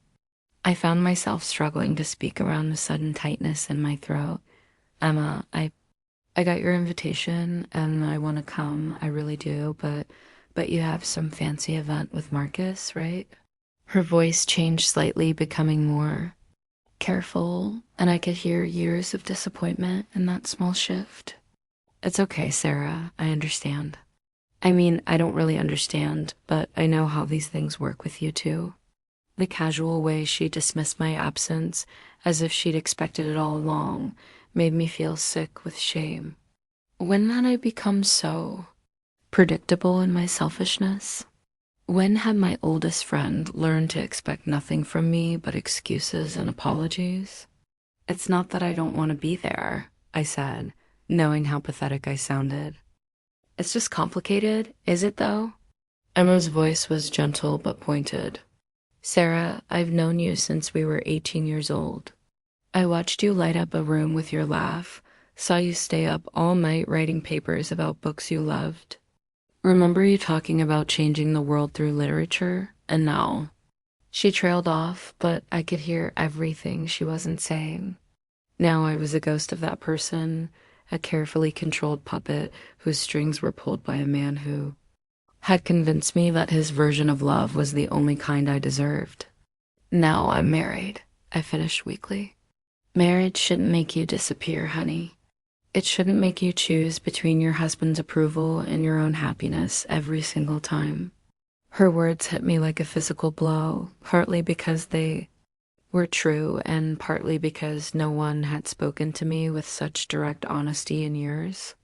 I found myself struggling to speak around the sudden tightness in my throat. Emma, I got your invitation and I want to come. I really do, but you have some fancy event with Marcus, right? Her voice changed slightly, becoming more careful, and I could hear years of disappointment in that small shift. It's okay, Sarah. I understand. I mean, I don't really understand, but I know how these things work with you too. The casual way she dismissed my absence, as if she'd expected it all along, made me feel sick with shame. When had I become so predictable in my selfishness? When had my oldest friend learned to expect nothing from me but excuses and apologies? It's not that I don't want to be there, I said, knowing how pathetic I sounded. It's just complicated, is it though? Emma's voice was gentle but pointed. Sarah, I've known you since we were 18 years old. I watched you light up a room with your laugh, saw you stay up all night writing papers about books you loved. Remember you talking about changing the world through literature, and now. She trailed off, but I could hear everything she wasn't saying. Now I was a ghost of that person, a carefully controlled puppet whose strings were pulled by a man who had convinced me that his version of love was the only kind I deserved. Now I'm married, I finished weakly. Marriage shouldn't make you disappear, honey. It shouldn't make you choose between your husband's approval and your own happiness every single time. Her words hit me like a physical blow, partly because they were true and partly because no one had spoken to me with such direct honesty in years.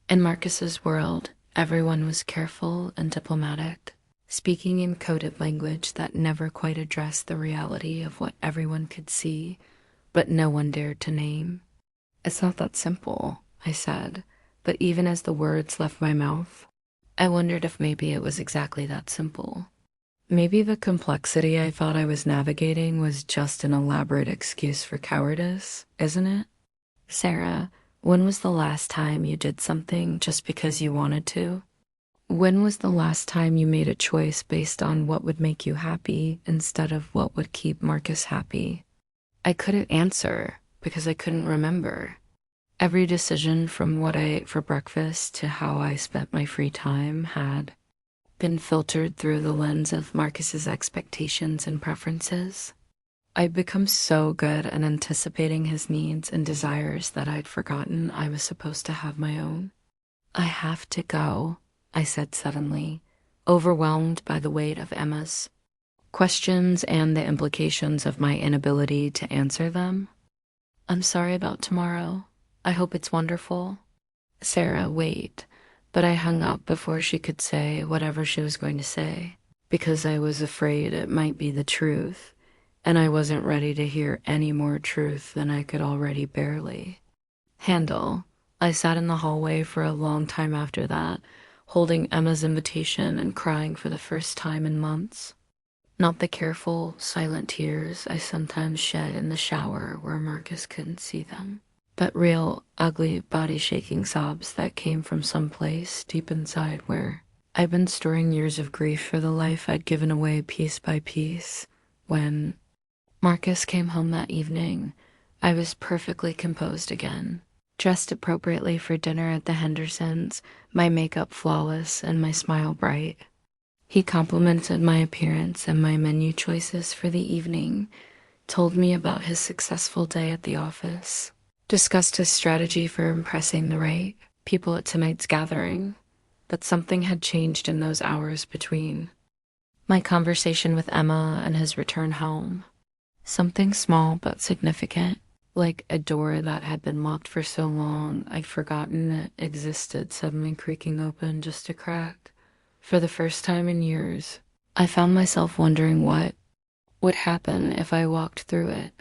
In Marcus's world, everyone was careful and diplomatic, speaking in coded language that never quite addressed the reality of what everyone could see, but no one dared to name. It's not that simple, I said, but even as the words left my mouth, I wondered if maybe it was exactly that simple. Maybe the complexity I thought I was navigating was just an elaborate excuse for cowardice, isn't it? Sarah, when was the last time you did something just because you wanted to? When was the last time you made a choice based on what would make you happy instead of what would keep Marcus happy? I couldn't answer because I couldn't remember. Every decision from what I ate for breakfast to how I spent my free time had been filtered through the lens of Marcus's expectations and preferences. I'd become so good at anticipating his needs and desires that I'd forgotten I was supposed to have my own. I have to go, I said suddenly, overwhelmed by the weight of Emma's questions and the implications of my inability to answer them. I'm sorry about tomorrow. I hope it's wonderful. Sarah, wait. But I hung up before she could say whatever she was going to say, because I was afraid it might be the truth, and I wasn't ready to hear any more truth than I could already barely handle. I sat in the hallway for a long time after that, holding Emma's invitation and crying for the first time in months. Not the careful, silent tears I sometimes shed in the shower where Marcus couldn't see them, but real, ugly, body-shaking sobs that came from some place deep inside where I'd been storing years of grief for the life I'd given away piece by piece. When Marcus came home that evening, I was perfectly composed again, dressed appropriately for dinner at the Hendersons, my makeup flawless and my smile bright. He complimented my appearance and my menu choices for the evening, told me about his successful day at the office, discussed his strategy for impressing the right people at tonight's gathering, but something had changed in those hours between my conversation with Emma and his return home. Something small but significant, like a door that had been locked for so long I'd forgotten it existed suddenly creaking open just a crack. For the first time in years, I found myself wondering what would happen if I walked through it.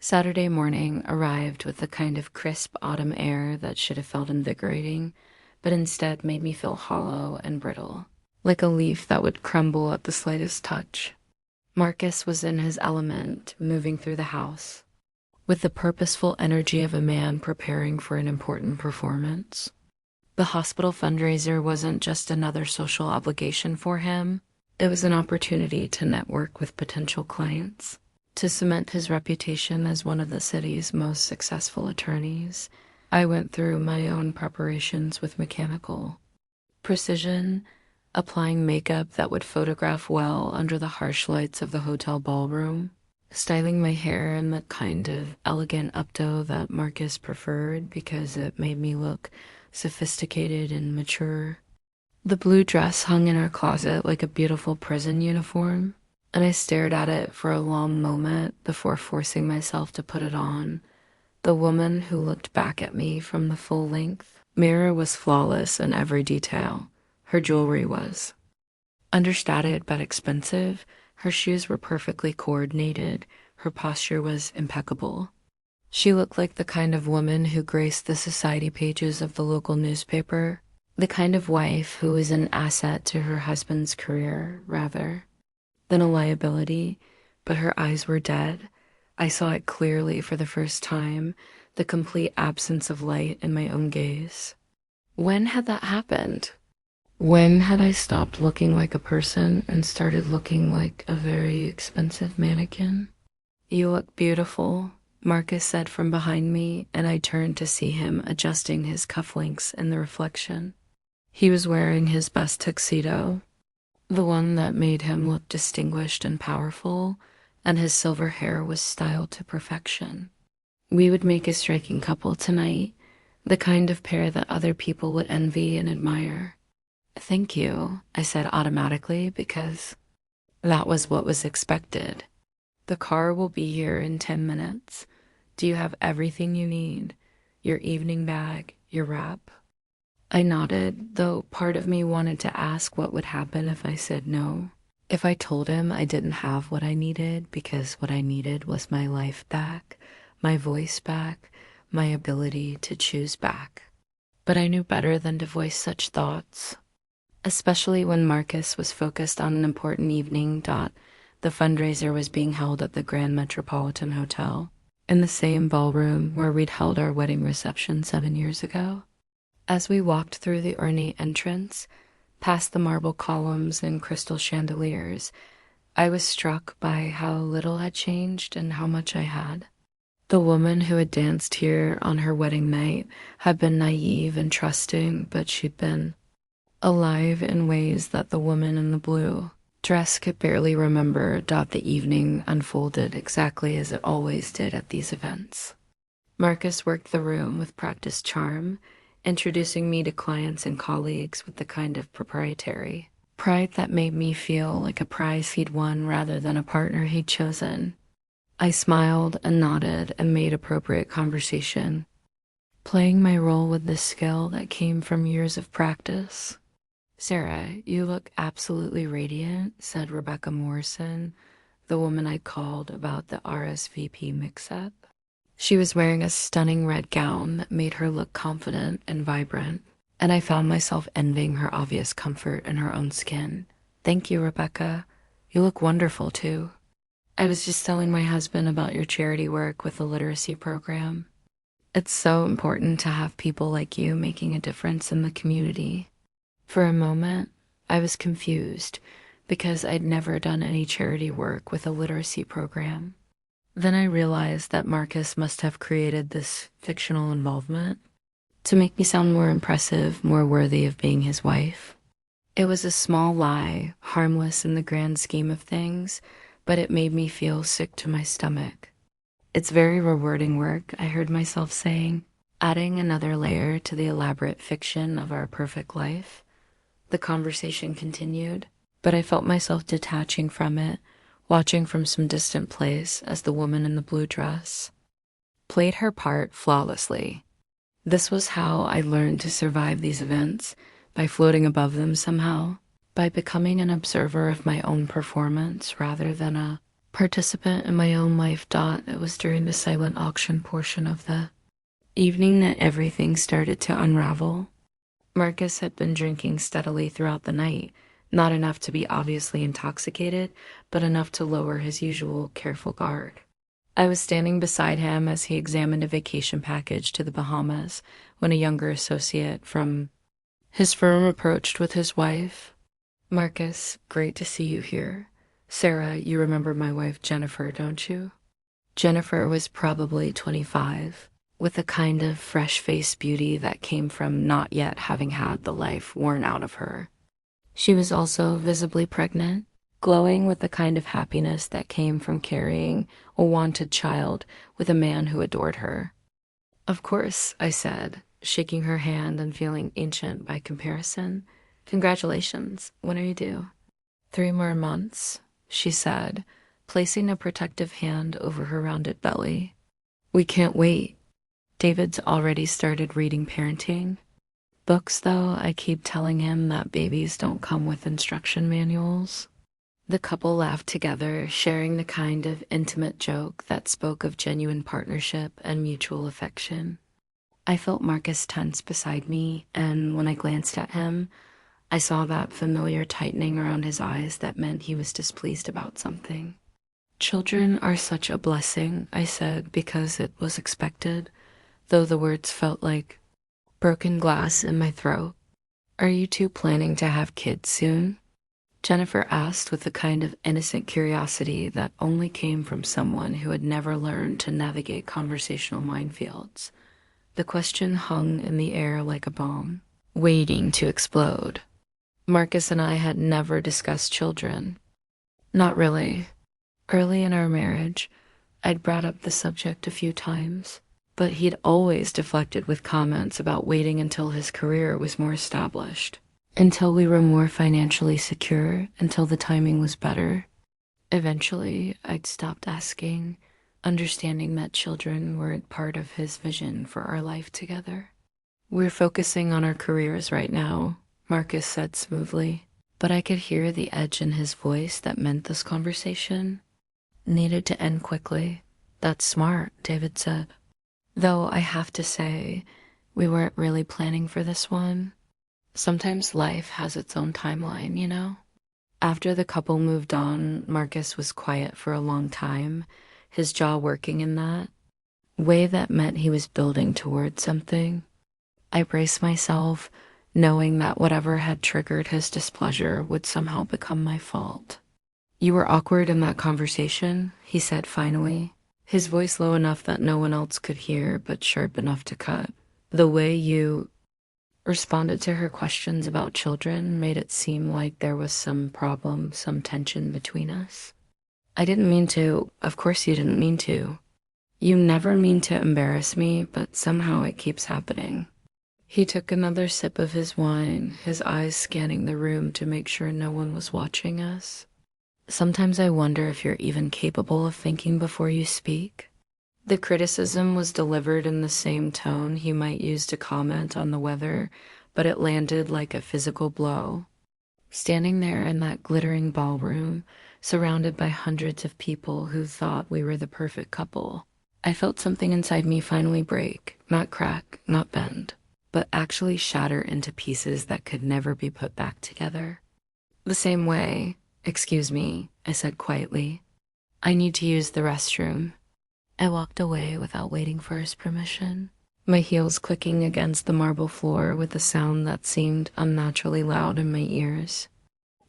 Saturday morning arrived with the kind of crisp autumn air that should have felt invigorating, but instead made me feel hollow and brittle, like a leaf that would crumble at the slightest touch. Marcus was in his element, moving through the house, with the purposeful energy of a man preparing for an important performance. The hospital fundraiser wasn't just another social obligation for him. It was an opportunity to network with potential clients, to cement his reputation as one of the city's most successful attorneys. I went through my own preparations with mechanical precision, applying makeup that would photograph well under the harsh lights of the hotel ballroom, styling my hair in the kind of elegant updo that Marcus preferred because it made me look sophisticated and mature. The blue dress hung in our closet like a beautiful prison uniform, and I stared at it for a long moment before forcing myself to put it on. The woman who looked back at me from the full-length mirror was flawless in every detail. Her jewelry was understated but expensive. Her shoes were perfectly coordinated. Her posture was impeccable. She looked like the kind of woman who graced the society pages of the local newspaper, the kind of wife who was an asset to her husband's career rather than a liability, but her eyes were dead. I saw it clearly for the first time, the complete absence of light in my own gaze. When had that happened? When had I stopped looking like a person and started looking like a very expensive mannequin? "You look beautiful," Marcus said from behind me, and I turned to see him adjusting his cufflinks in the reflection. He was wearing his best tuxedo, the one that made him look distinguished and powerful, and his silver hair was styled to perfection. We would make a striking couple tonight, the kind of pair that other people would envy and admire. "Thank you," I said automatically because that was what was expected. "The car will be here in 10 minutes. Do you have everything you need? Your evening bag, your wrap?" I nodded, though part of me wanted to ask what would happen if I said no. If I told him I didn't have what I needed because what I needed was my life back, my voice back, my ability to choose back. But I knew better than to voice such thoughts, especially when Marcus was focused on an important evening. The fundraiser was being held at the Grand Metropolitan Hotel, in the same ballroom where we'd held our wedding reception 7 years ago. As we walked through the ornate entrance, past the marble columns and crystal chandeliers, I was struck by how little had changed and how much I had. The woman who had danced here on her wedding night had been naive and trusting, but she'd been alive in ways that the woman in the blue dress could barely remember. The evening unfolded exactly as it always did at these events. Marcus worked the room with practiced charm, introducing me to clients and colleagues with the kind of proprietary pride that made me feel like a prize he'd won rather than a partner he'd chosen. I smiled and nodded and made appropriate conversation, playing my role with the skill that came from years of practice. "Sarah, you look absolutely radiant," said Rebecca Morrison, the woman I'd called about the RSVP mix-up. She was wearing a stunning red gown that made her look confident and vibrant, and I found myself envying her obvious comfort in her own skin. "Thank you, Rebecca. You look wonderful, too. I was just telling my husband about your charity work with the literacy program. It's so important to have people like you making a difference in the community." For a moment, I was confused because I'd never done any charity work with a literacy program. Then I realized that Marcus must have created this fictional involvement to make me sound more impressive, more worthy of being his wife. It was a small lie, harmless in the grand scheme of things, but it made me feel sick to my stomach. "It's very rewarding work," I heard myself saying, adding another layer to the elaborate fiction of our perfect life. The conversation continued, but I felt myself detaching from it, watching from some distant place as the woman in the blue dress played her part flawlessly. This was how I learned to survive these events, by floating above them somehow, by becoming an observer of my own performance rather than a participant in my own life. It was during the silent auction portion of the evening that everything started to unravel. Marcus had been drinking steadily throughout the night, not enough to be obviously intoxicated, but enough to lower his usual careful guard. I was standing beside him as he examined a vacation package to the Bahamas when a younger associate from His firm approached with his wife. Marcus, great to see you here. Sarah, you remember my wife Jennifer, don't you? Jennifer was probably 25, with a kind of fresh-faced beauty that came from not yet having had the life worn out of her. She was also visibly pregnant, glowing with the kind of happiness that came from carrying a wanted child with a man who adored her. Of course, I said, shaking her hand and feeling ancient by comparison. Congratulations. When are you due? 3 more months, she said, placing a protective hand over her rounded belly. We can't wait. David's already started reading parenting. Books, though, I keep telling him that babies don't come with instruction manuals. The couple laughed together, sharing the kind of intimate joke that spoke of genuine partnership and mutual affection. I felt Marcus tense beside me, and when I glanced at him, I saw that familiar tightening around his eyes that meant he was displeased about something. Children are such a blessing, I said, because it was expected, though the words felt like broken glass in my throat. Are you two planning to have kids soon? Jennifer asked with the kind of innocent curiosity that only came from someone who had never learned to navigate conversational minefields. The question hung in the air like a bomb, waiting to explode. Marcus and I had never discussed children. Not really. Early in our marriage, I'd brought up the subject a few times, but he'd always deflected with comments about waiting until his career was more established, until we were more financially secure, until the timing was better. Eventually, I'd stopped asking, understanding that children weren't part of his vision for our life together. We're focusing on our careers right now, Marcus said smoothly, but I could hear the edge in his voice that meant this conversation needed to end quickly. That's smart, David said. Though I have to say, we weren't really planning for this one. Sometimes life has its own timeline, you know? After the couple moved on, Marcus was quiet for a long time, his jaw working in that way that meant he was building towards something. I braced myself, knowing that whatever had triggered his displeasure would somehow become my fault. You were awkward in that conversation, he said finally, his voice low enough that no one else could hear but sharp enough to cut. The way you responded to her questions about children made it seem like there was some problem, some tension between us. I didn't mean to. Of course you didn't mean to. You never mean to embarrass me, but somehow it keeps happening. He took another sip of his wine, his eyes scanning the room to make sure no one was watching us. Sometimes I wonder if you're even capable of thinking before you speak. The criticism was delivered in the same tone he might use to comment on the weather, but it landed like a physical blow. Standing there in that glittering ballroom, surrounded by hundreds of people who thought we were the perfect couple, I felt something inside me finally break, not crack, not bend, but actually shatter into pieces that could never be put back together. The same way, excuse me, I said quietly, I need to use the restroom. I walked away without waiting for his permission, my heels clicking against the marble floor with a sound that seemed unnaturally loud in my ears.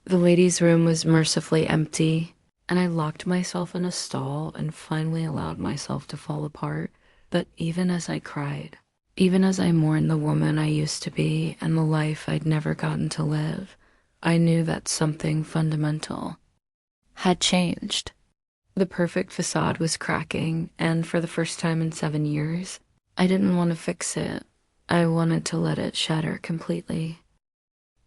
The ladies' room was mercifully empty, and I locked myself in a stall and finally allowed myself to fall apart. But even as I cried, even as I mourned the woman I used to be and the life I'd never gotten to live, I knew that something fundamental had changed. The perfect facade was cracking, and for the first time in 7 years, I didn't want to fix it. I wanted to let it shatter completely.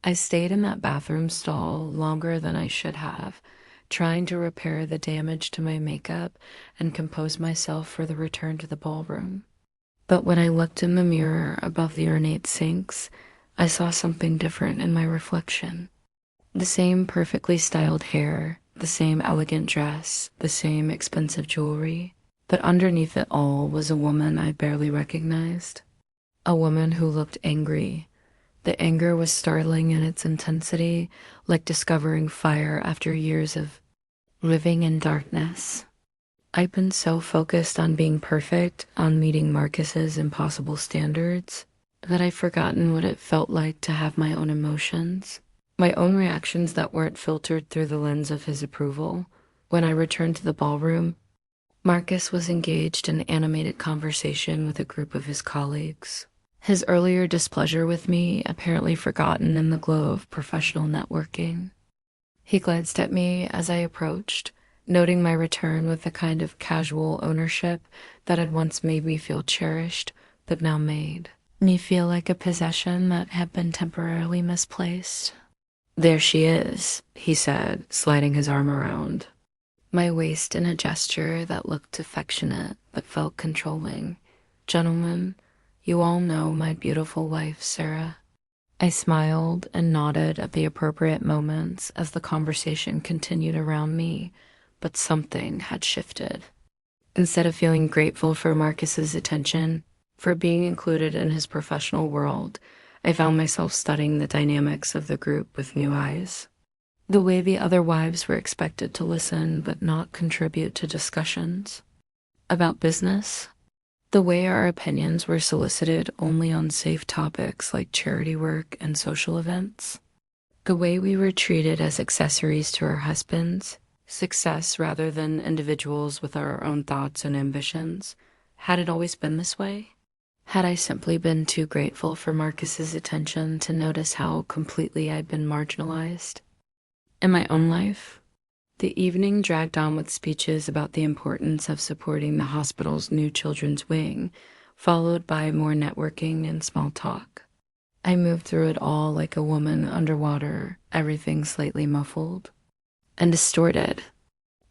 I stayed in that bathroom stall longer than I should have, trying to repair the damage to my makeup and compose myself for the return to the ballroom. But when I looked in the mirror above the ornate sinks, I saw something different in my reflection. The same perfectly styled hair, the same elegant dress, the same expensive jewelry, but underneath it all was a woman I barely recognized. A woman who looked angry. The anger was startling in its intensity, like discovering fire after years of living in darkness. I'd been so focused on being perfect, on meeting Marcus's impossible standards, that I've forgotten what it felt like to have my own emotions, my own reactions that weren't filtered through the lens of his approval. When I returned to the ballroom, Marcus was engaged in animated conversation with a group of his colleagues, his earlier displeasure with me apparently forgotten in the glow of professional networking. He glanced at me as I approached, noting my return with the kind of casual ownership that had once made me feel cherished, but now made me feel like a possession that had been temporarily misplaced. "There she is," he said, sliding his arm around my waist in a gesture that looked affectionate but felt controlling. "Gentlemen, you all know my beautiful wife, Sarah." I smiled and nodded at the appropriate moments as the conversation continued around me, but something had shifted. Instead of feeling grateful for Marcus's attention, for being included in his professional world, I found myself studying the dynamics of the group with new eyes. The way the other wives were expected to listen but not contribute to discussions about business. The way our opinions were solicited only on safe topics like charity work and social events. The way we were treated as accessories to our husbands, success rather than individuals with our own thoughts and ambitions. Had it always been this way? Had I simply been too grateful for Marcus's attention to notice how completely I'd been marginalized? In my own life, the evening dragged on with speeches about the importance of supporting the hospital's new children's wing, followed by more networking and small talk. I moved through it all like a woman underwater, everything slightly muffled and distorted,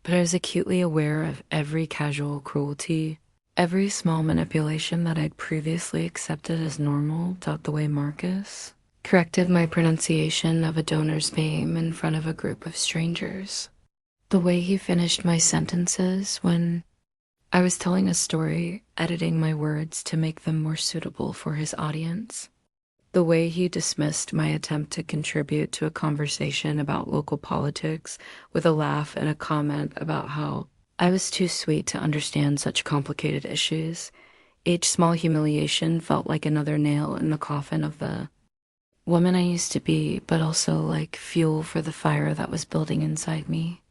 but I was acutely aware of every casual cruelty, every small manipulation that I'd previously accepted as normal dealt the way Marcus corrected my pronunciation of a donor's name in front of a group of strangers. The way he finished my sentences when I was telling a story, editing my words to make them more suitable for his audience. The way he dismissed my attempt to contribute to a conversation about local politics with a laugh and a comment about how I was too sweet to understand such complicated issues. Each small humiliation felt like another nail in the coffin of the woman I used to be, but also like fuel for the fire that was building inside me.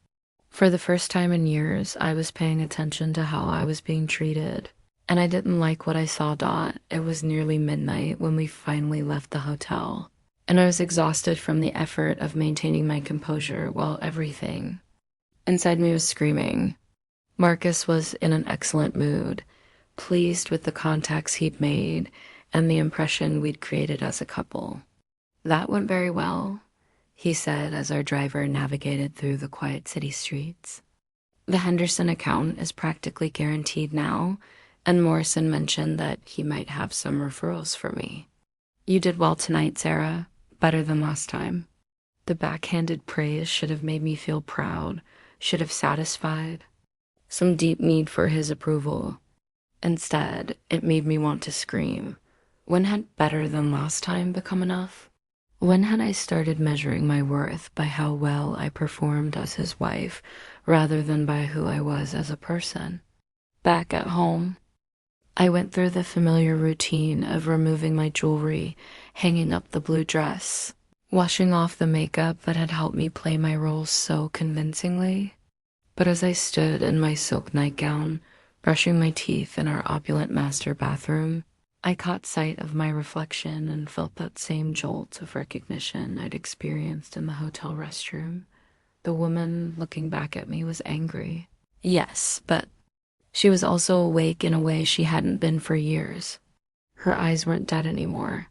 For the first time in years, I was paying attention to how I was being treated, and I didn't like what I saw. It was nearly midnight when we finally left the hotel, and I was exhausted from the effort of maintaining my composure while everything inside me was screaming. Marcus was in an excellent mood, pleased with the contacts he'd made and the impression we'd created as a couple. "That went very well," he said as our driver navigated through the quiet city streets. "The Henderson account is practically guaranteed now, and Morrison mentioned that he might have some referrals for me. You did well tonight, Sarah, better than last time." The backhanded praise should have made me feel proud, should have satisfied some deep need for his approval. Instead, it made me want to scream. When had better than last time become enough? When had I started measuring my worth by how well I performed as his wife, rather than by who I was as a person? Back at home, I went through the familiar routine of removing my jewelry, hanging up the blue dress, washing off the makeup that had helped me play my role so convincingly. But as I stood in my silk nightgown, brushing my teeth in our opulent master bathroom, I caught sight of my reflection and felt that same jolt of recognition I'd experienced in the hotel restroom. The woman looking back at me was angry. Yes, but she was also awake in a way she hadn't been for years. Her eyes weren't dead anymore.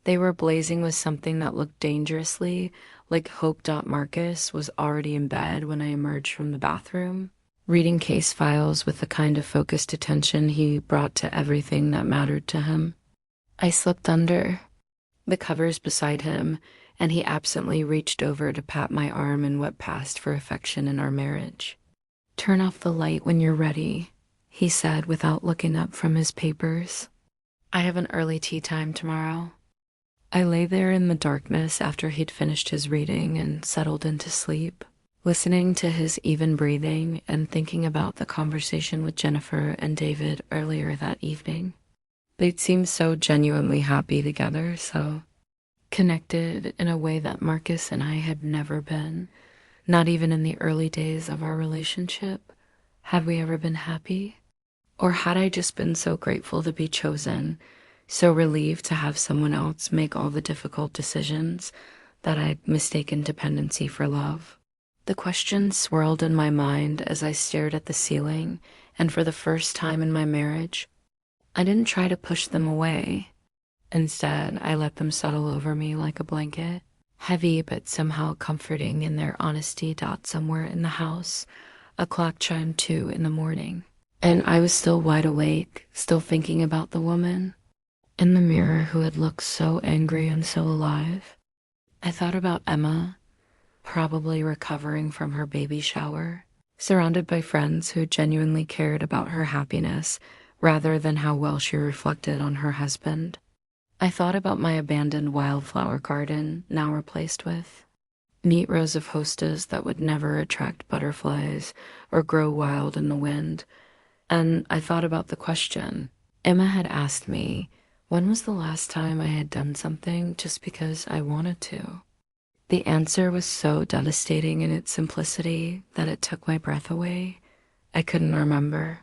They were blazing with something that looked dangerously like Hope. Marcus was already in bed when I emerged from the bathroom, reading case files with the kind of focused attention he brought to everything that mattered to him. I slipped under the covers beside him, and he absently reached over to pat my arm and wept past for affection in our marriage. "Turn off the light when you're ready," he said without looking up from his papers. "I have an early tea time tomorrow." I lay there in the darkness after he'd finished his reading and settled into sleep, listening to his even breathing and thinking about the conversation with Jennifer and David earlier that evening. They'd seemed so genuinely happy together, so connected in a way that Marcus and I had never been. Not even in the early days of our relationship had we ever been happy. Or had I just been so grateful to be chosen, so relieved to have someone else make all the difficult decisions that I'd mistaken dependency for love? The question swirled in my mind as I stared at the ceiling, and for the first time in my marriage, I didn't try to push them away. Instead, I let them settle over me like a blanket, heavy but somehow comforting in their honesty. Somewhere in the house, a clock chimed 2 in the morning, and I was still wide awake, still thinking about the woman in the mirror who had looked so angry and so alive. I thought about Emma, probably recovering from her baby shower, surrounded by friends who genuinely cared about her happiness rather than how well she reflected on her husband. I thought about my abandoned wildflower garden, now replaced with neat rows of hostas that would never attract butterflies or grow wild in the wind. And I thought about the question Emma had asked me, when was the last time I had done something just because I wanted to? The answer was so devastating in its simplicity that it took my breath away. I couldn't remember.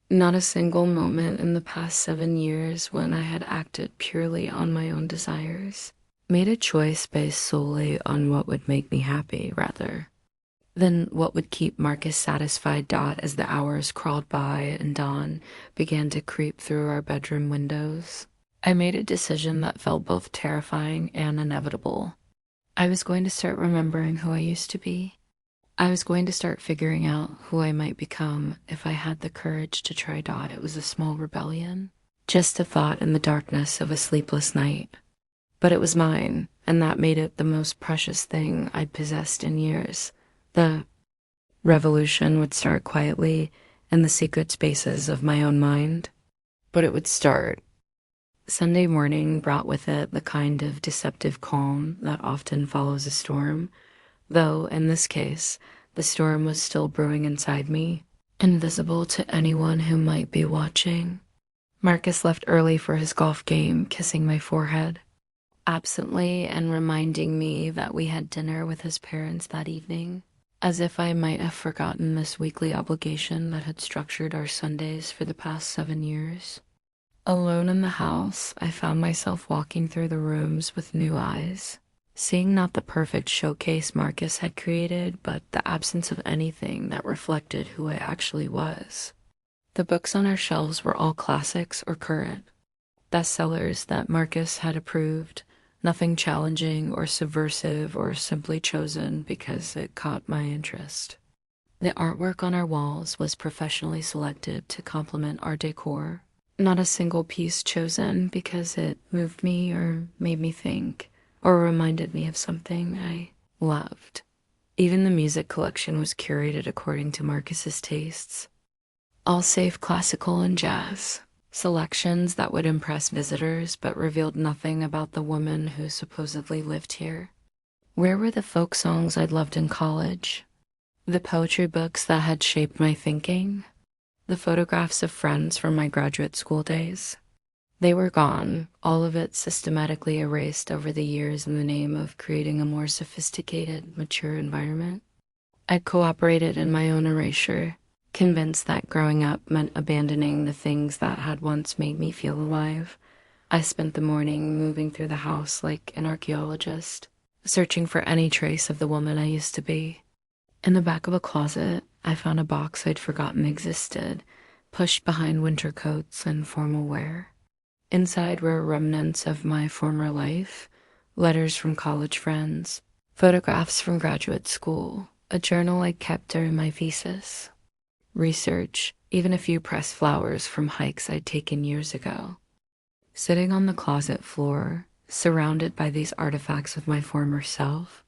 Not a single moment in the past 7 years when I had acted purely on my own desires, made a choice based solely on what would make me happy, rather than what would keep Marcus satisfied. As the hours crawled by and dawn began to creep through our bedroom windows, I made a decision that felt both terrifying and inevitable. I was going to start remembering who I used to be. I was going to start figuring out who I might become if I had the courage to try. It was a small rebellion, just a thought in the darkness of a sleepless night. But it was mine, and that made it the most precious thing I'd possessed in years. The revolution would start quietly in the secret spaces of my own mind, but it would start. Sunday morning brought with it the kind of deceptive calm that often follows a storm, though in this case, the storm was still brewing inside me, invisible to anyone who might be watching. Marcus left early for his golf game, kissing my forehead, absently and reminding me that we had dinner with his parents that evening, as if I might have forgotten this weekly obligation that had structured our Sundays for the past 7 years. Alone in the house, I found myself walking through the rooms with new eyes, seeing not the perfect showcase Marcus had created, but the absence of anything that reflected who I actually was. The books on our shelves were all classics or current, bestsellers that Marcus had approved, nothing challenging or subversive or simply chosen because it caught my interest. The artwork on our walls was professionally selected to complement our decor, not a single piece chosen because it moved me or made me think, or reminded me of something I loved. Even the music collection was curated according to Marcus's tastes, all save classical and jazz, selections that would impress visitors but revealed nothing about the woman who supposedly lived here. Where were the folk songs I'd loved in college? The poetry books that had shaped my thinking? The photographs of friends from my graduate school days? They were gone, all of it systematically erased over the years in the name of creating a more sophisticated, mature environment. I'd cooperated in my own erasure, convinced that growing up meant abandoning the things that had once made me feel alive. I spent the morning moving through the house like an archaeologist, searching for any trace of the woman I used to be. In the back of a closet, I found a box I'd forgotten existed, pushed behind winter coats and formal wear. Inside were remnants of my former life, letters from college friends, photographs from graduate school, a journal I kept during my thesis, research, even a few pressed flowers from hikes I'd taken years ago. Sitting on the closet floor, surrounded by these artifacts of my former self,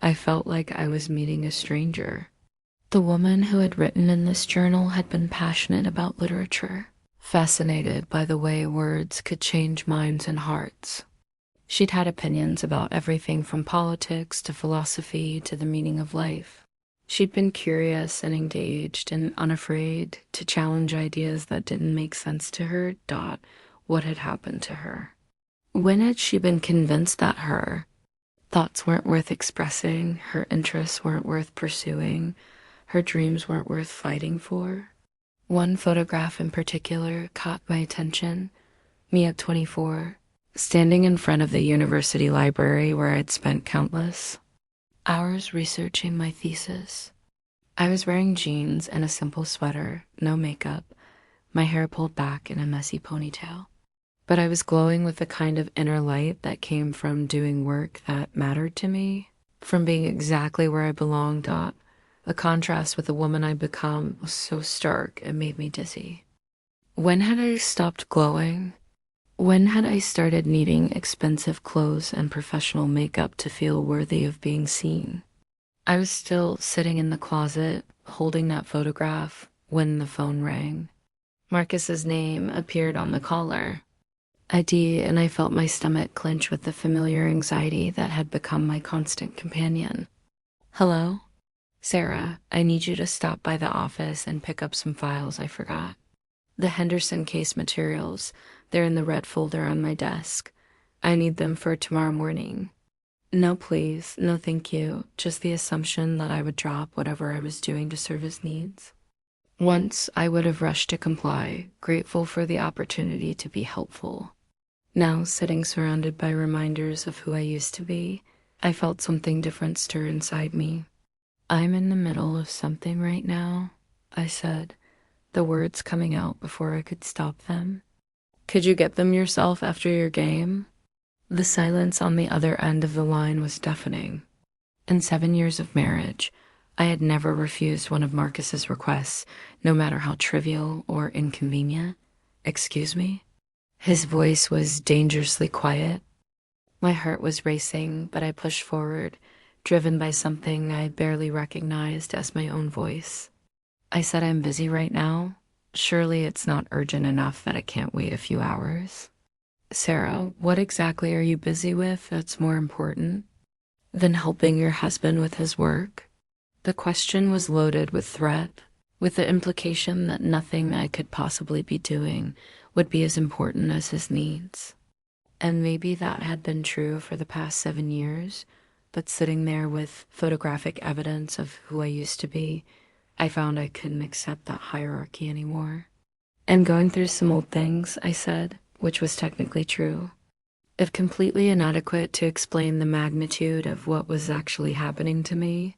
I felt like I was meeting a stranger. The woman who had written in this journal had been passionate about literature, fascinated by the way words could change minds and hearts. She'd had opinions about everything from politics to philosophy to the meaning of life. She'd been curious and engaged and unafraid to challenge ideas that didn't make sense to her. what had happened to her. When had she been convinced that her thoughts weren't worth expressing, her interests weren't worth pursuing, her dreams weren't worth fighting for? One photograph in particular caught my attention. Me at 24, standing in front of the university library where I'd spent countless hours researching my thesis. I was wearing jeans and a simple sweater, no makeup, my hair pulled back in a messy ponytail. But I was glowing with the kind of inner light that came from doing work that mattered to me, from being exactly where I belonged. The contrast with the woman I'd become was so stark it made me dizzy. When had I stopped glowing? When had I started needing expensive clothes and professional makeup to feel worthy of being seen? I was still sitting in the closet, holding that photograph, when the phone rang. Marcus's name appeared on the caller. ID, and I felt my stomach clench with the familiar anxiety that had become my constant companion. Hello? Sarah, I need you to stop by the office and pick up some files I forgot. The Henderson case materials, they're in the red folder on my desk. I need them for tomorrow morning. No, please. No, thank you. Just the assumption that I would drop whatever I was doing to serve his needs. Once, I would have rushed to comply, grateful for the opportunity to be helpful. Now, sitting surrounded by reminders of who I used to be, I felt something different stir inside me. I'm in the middle of something right now, I said, the words coming out before I could stop them. Could you get them yourself after your game? The silence on the other end of the line was deafening. In 7 years of marriage, I had never refused one of Marcus's requests, no matter how trivial or inconvenient. Excuse me? His voice was dangerously quiet. My heart was racing, but I pushed forward, driven by something I barely recognized as my own voice. I said, I'm busy right now. Surely it's not urgent enough that it can't wait a few hours. Sarah, what exactly are you busy with that's more important than helping your husband with his work? The question was loaded with threat, with the implication that nothing I could possibly be doing would be as important as his needs. And maybe that had been true for the past 7 years, but sitting there with photographic evidence of who I used to be, I found I couldn't accept that hierarchy anymore. And going through some old things, I said, which was technically true, if completely inadequate to explain the magnitude of what was actually happening to me.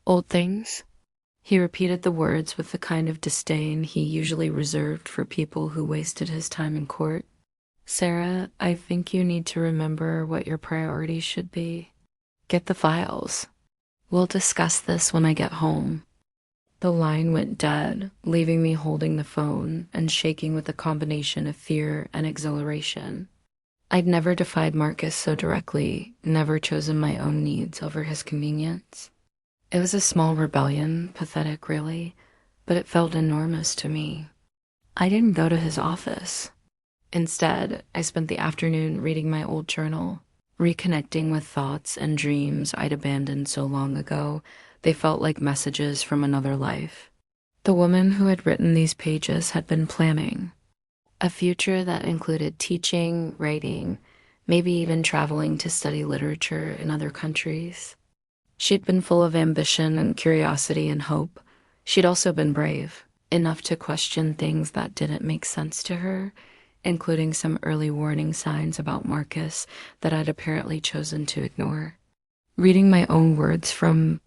Old things? He repeated the words with the kind of disdain he usually reserved for people who wasted his time in court. Sarah, I think you need to remember what your priorities should be. Get the files. We'll discuss this when I get home. The line went dead, leaving me holding the phone and shaking with a combination of fear and exhilaration. I'd never defied Marcus so directly, never chosen my own needs over his convenience. It was a small rebellion, pathetic really, but it felt enormous to me. I didn't go to his office. Instead, I spent the afternoon reading my old journal, reconnecting with thoughts and dreams I'd abandoned so long ago. They felt like messages from another life. The woman who had written these pages had been planning a future that included teaching, writing, maybe even traveling to study literature in other countries. She'd been full of ambition and curiosity and hope. She'd also been brave, enough to question things that didn't make sense to her, including some early warning signs about Marcus that I'd apparently chosen to ignore. Reading my own words from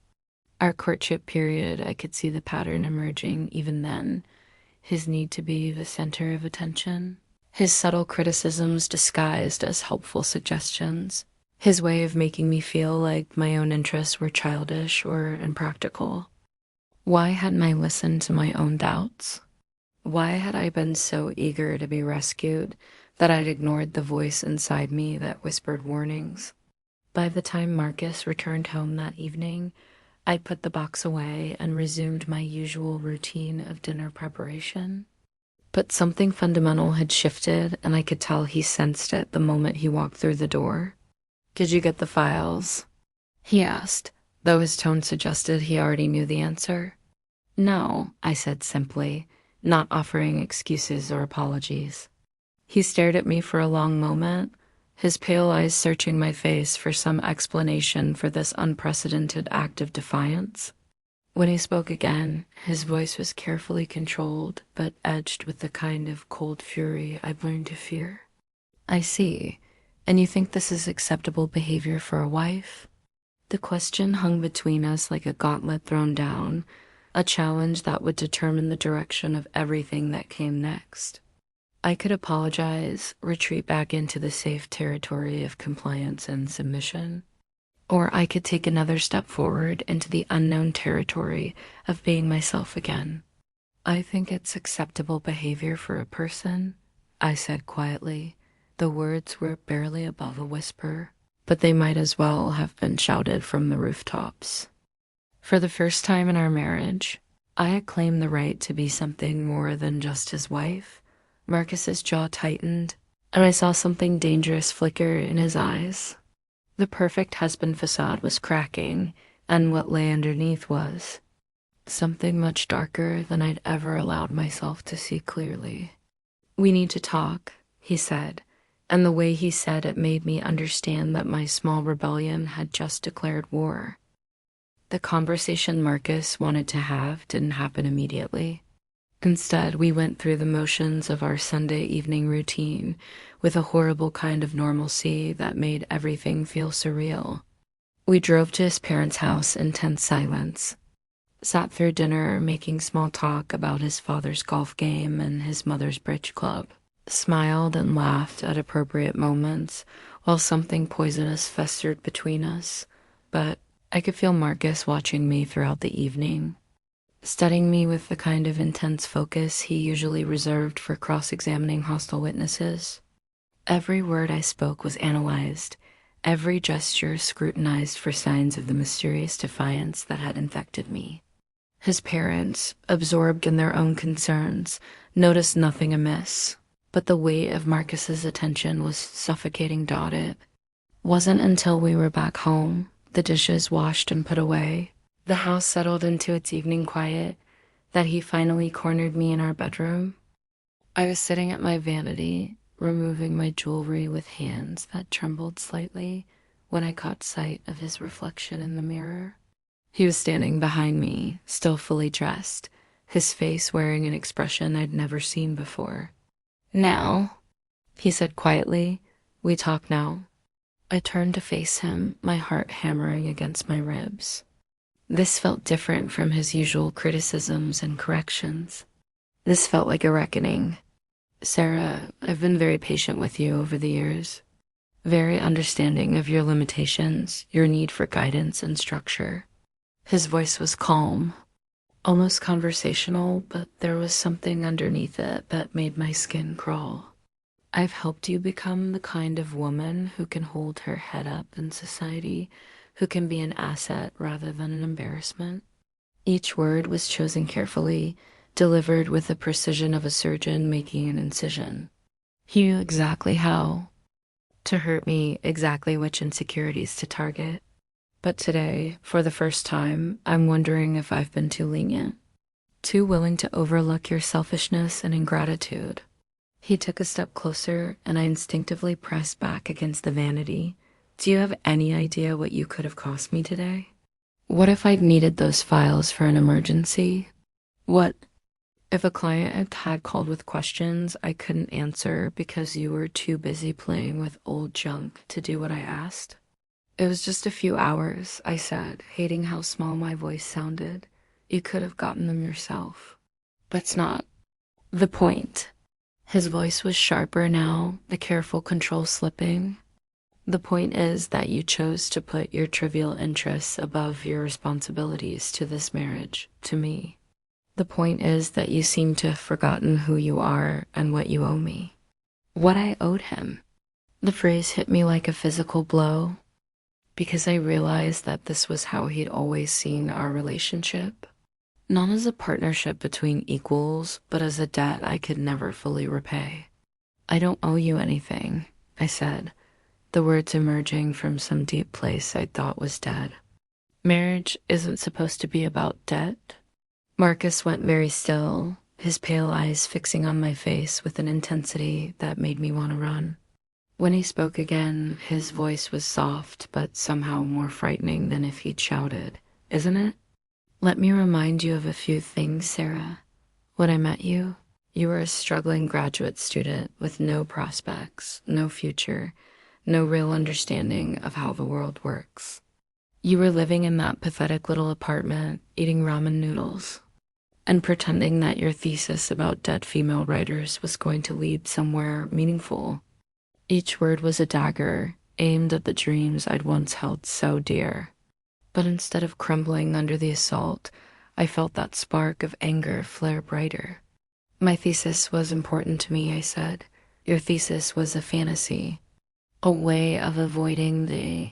our courtship period, I could see the pattern emerging even then. His need to be the center of attention. His subtle criticisms disguised as helpful suggestions. His way of making me feel like my own interests were childish or impractical. Why hadn't I listened to my own doubts? Why had I been so eager to be rescued that I'd ignored the voice inside me that whispered warnings? By the time Marcus returned home that evening, I'd put the box away and resumed my usual routine of dinner preparation. But something fundamental had shifted, and I could tell he sensed it the moment he walked through the door. Did you get the files? He asked, though his tone suggested he already knew the answer. No, I said simply, not offering excuses or apologies. He stared at me for a long moment, his pale eyes searching my face for some explanation for this unprecedented act of defiance. When he spoke again, his voice was carefully controlled, but edged with the kind of cold fury I've learned to fear. I see. And you think this is acceptable behavior for a wife? The question hung between us like a gauntlet thrown down, a challenge that would determine the direction of everything that came next. I could apologize, retreat back into the safe territory of compliance and submission, or I could take another step forward into the unknown territory of being myself again. I think it's acceptable behavior for a person, I said quietly. The words were barely above a whisper, but they might as well have been shouted from the rooftops. For the first time in our marriage, I had claimed the right to be something more than just his wife. Marcus's jaw tightened, and I saw something dangerous flicker in his eyes. The perfect husband facade was cracking, and what lay underneath was something much darker than I'd ever allowed myself to see clearly. "We need to talk," he said, and the way he said it made me understand that my small rebellion had just declared war. The conversation Marcus wanted to have didn't happen immediately. Instead, we went through the motions of our Sunday evening routine with a horrible kind of normalcy that made everything feel surreal. We drove to his parents' house in tense silence, sat through dinner making small talk about his father's golf game and his mother's bridge club, smiled and laughed at appropriate moments while something poisonous festered between us, but I could feel Marcus watching me throughout the evening, studying me with the kind of intense focus he usually reserved for cross-examining hostile witnesses. Every word I spoke was analyzed, every gesture scrutinized for signs of the mysterious defiance that had infected me. His parents, absorbed in their own concerns, noticed nothing amiss, but the weight of Marcus's attention was suffocating Dottie. Wasn't until we were back home, the dishes washed and put away, the house settled into its evening quiet, that he finally cornered me in our bedroom. I was sitting at my vanity, removing my jewelry with hands that trembled slightly when I caught sight of his reflection in the mirror. He was standing behind me, still fully dressed, his face wearing an expression I'd never seen before. "Now," he said quietly, "we talk now." I turned to face him, my heart hammering against my ribs. This felt different from his usual criticisms and corrections. This felt like a reckoning. "Sarah, I've been very patient with you over the years, very understanding of your limitations, your need for guidance and structure." His voice was calm, almost conversational, but there was something underneath it that made my skin crawl. "I've helped you become the kind of woman who can hold her head up in society, who can be an asset rather than an embarrassment." Each word was chosen carefully, delivered with the precision of a surgeon making an incision. He knew exactly how to hurt me, exactly which insecurities to target. But today, for the first time, I'm wondering if I've been too lenient, too willing to overlook your selfishness and ingratitude. He took a step closer, and I instinctively pressed back against the vanity. "Do you have any idea what you could have cost me today? What if I'd needed those files for an emergency? What if a client had called with questions I couldn't answer because you were too busy playing with old junk to do what I asked?" "It was just a few hours," I said, hating how small my voice sounded. "You could have gotten them yourself." "But it's not the point." His voice was sharper now, the careful control slipping. "The point is that you chose to put your trivial interests above your responsibilities to this marriage, to me. The point is that you seem to have forgotten who you are and what you owe me." What I owed him. The phrase hit me like a physical blow, because I realized that this was how he'd always seen our relationship. Not as a partnership between equals, but as a debt I could never fully repay. "I don't owe you anything," I said, the words emerging from some deep place I thought was dead. "Marriage isn't supposed to be about debt." Marcus went very still, his pale eyes fixing on my face with an intensity that made me want to run. When he spoke again, his voice was soft, but somehow more frightening than if he'd shouted. Isn't it? Let me remind you of a few things, Sarah. When I met you, you were a struggling graduate student with no prospects, no future, no real understanding of how the world works. You were living in that pathetic little apartment, eating ramen noodles, and pretending that your thesis about dead female writers was going to lead somewhere meaningful. Each word was a dagger, aimed at the dreams I'd once held so dear. But instead of crumbling under the assault, I felt that spark of anger flare brighter. My thesis was important to me, I said. Your thesis was a fantasy, a way of avoiding the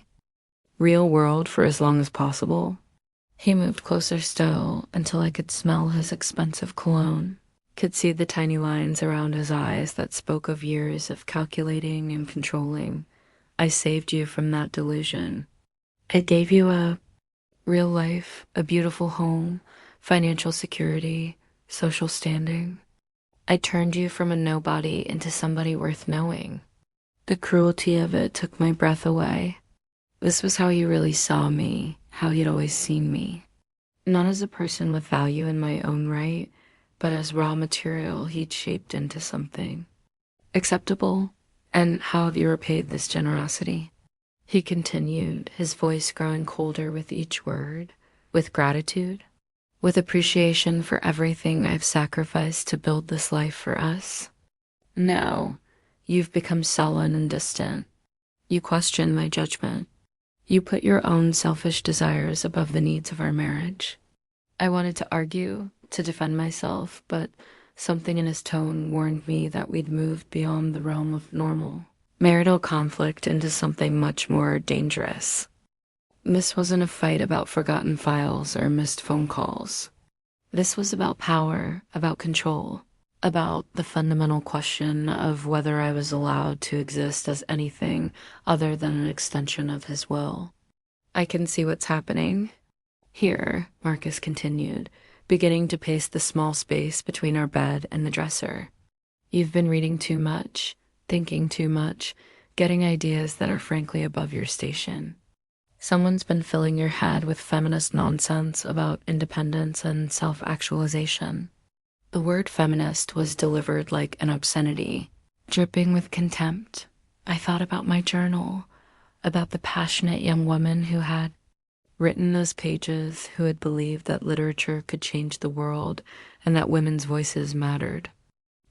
real world for as long as possible. He moved closer still until I could smell his expensive cologne, could see the tiny lines around his eyes that spoke of years of calculating and controlling. I saved you from that delusion. I gave you a real life, a beautiful home, financial security, social standing. I turned you from a nobody into somebody worth knowing. The cruelty of it took my breath away. This was how you really saw me, how you'd always seen me. Not as a person with value in my own right, but as raw material he'd shaped into something acceptable. And how have you repaid this generosity? He continued, his voice growing colder with each word. With gratitude, with appreciation for everything I've sacrificed to build this life for us. No, you've become sullen and distant. You question my judgment. You put your own selfish desires above the needs of our marriage. I wanted to argue, to defend myself, but something in his tone warned me that we'd moved beyond the realm of normal marital conflict into something much more dangerous. This wasn't a fight about forgotten files or missed phone calls. This was about power, about control, about the fundamental question of whether I was allowed to exist as anything other than an extension of his will. I can see what's happening here, Marcus continued, beginning to pace the small space between our bed and the dresser. You've been reading too much, thinking too much, getting ideas that are frankly above your station. Someone's been filling your head with feminist nonsense about independence and self-actualization. The word feminist was delivered like an obscenity, dripping with contempt. I thought about my journal, about the passionate young woman who had written those pages, who had believed that literature could change the world and that women's voices mattered.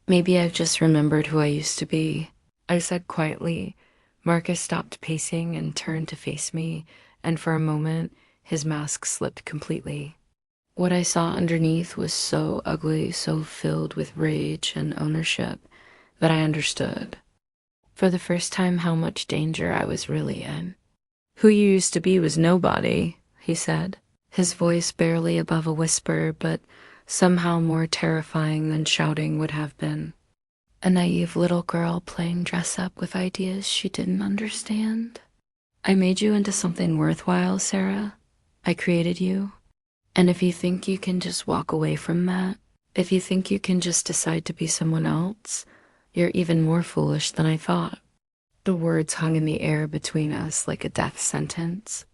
Maybe I've just remembered who I used to be, I said quietly. Marcus stopped pacing and turned to face me, and for a moment, his mask slipped completely. What I saw underneath was so ugly, so filled with rage and ownership, that I understood, for the first time, how much danger I was really in. Who you used to be was nobody, he said, his voice barely above a whisper, but somehow more terrifying than shouting would have been. A naive little girl playing dress-up with ideas she didn't understand. I made you into something worthwhile, Sarah. I created you. And if you think you can just walk away from that, if you think you can just decide to be someone else, you're even more foolish than I thought. The words hung in the air between us like a death sentence.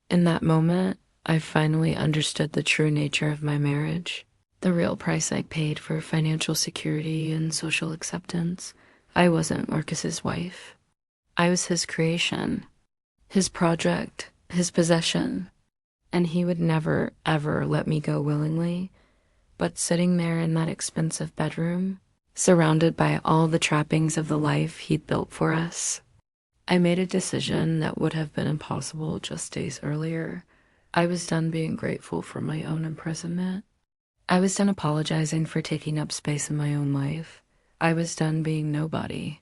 In that moment, I finally understood the true nature of my marriage. The real price I paid for financial security and social acceptance. I wasn't Marcus's wife. I was his creation, his project, his possession, and he would never, ever let me go willingly. But sitting there in that expensive bedroom, surrounded by all the trappings of the life he'd built for us, I made a decision that would have been impossible just days earlier. I was done being grateful for my own imprisonment. I was done apologizing for taking up space in my own life. I was done being nobody.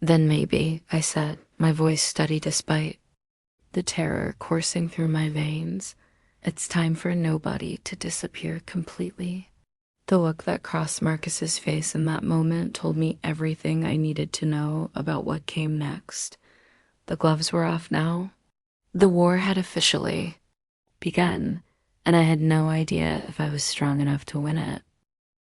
Then maybe, I said, my voice steady despite the terror coursing through my veins, it's time for nobody to disappear completely. The look that crossed Marcus's face in that moment told me everything I needed to know about what came next. The gloves were off now. The war had officially begun, and I had no idea if I was strong enough to win it.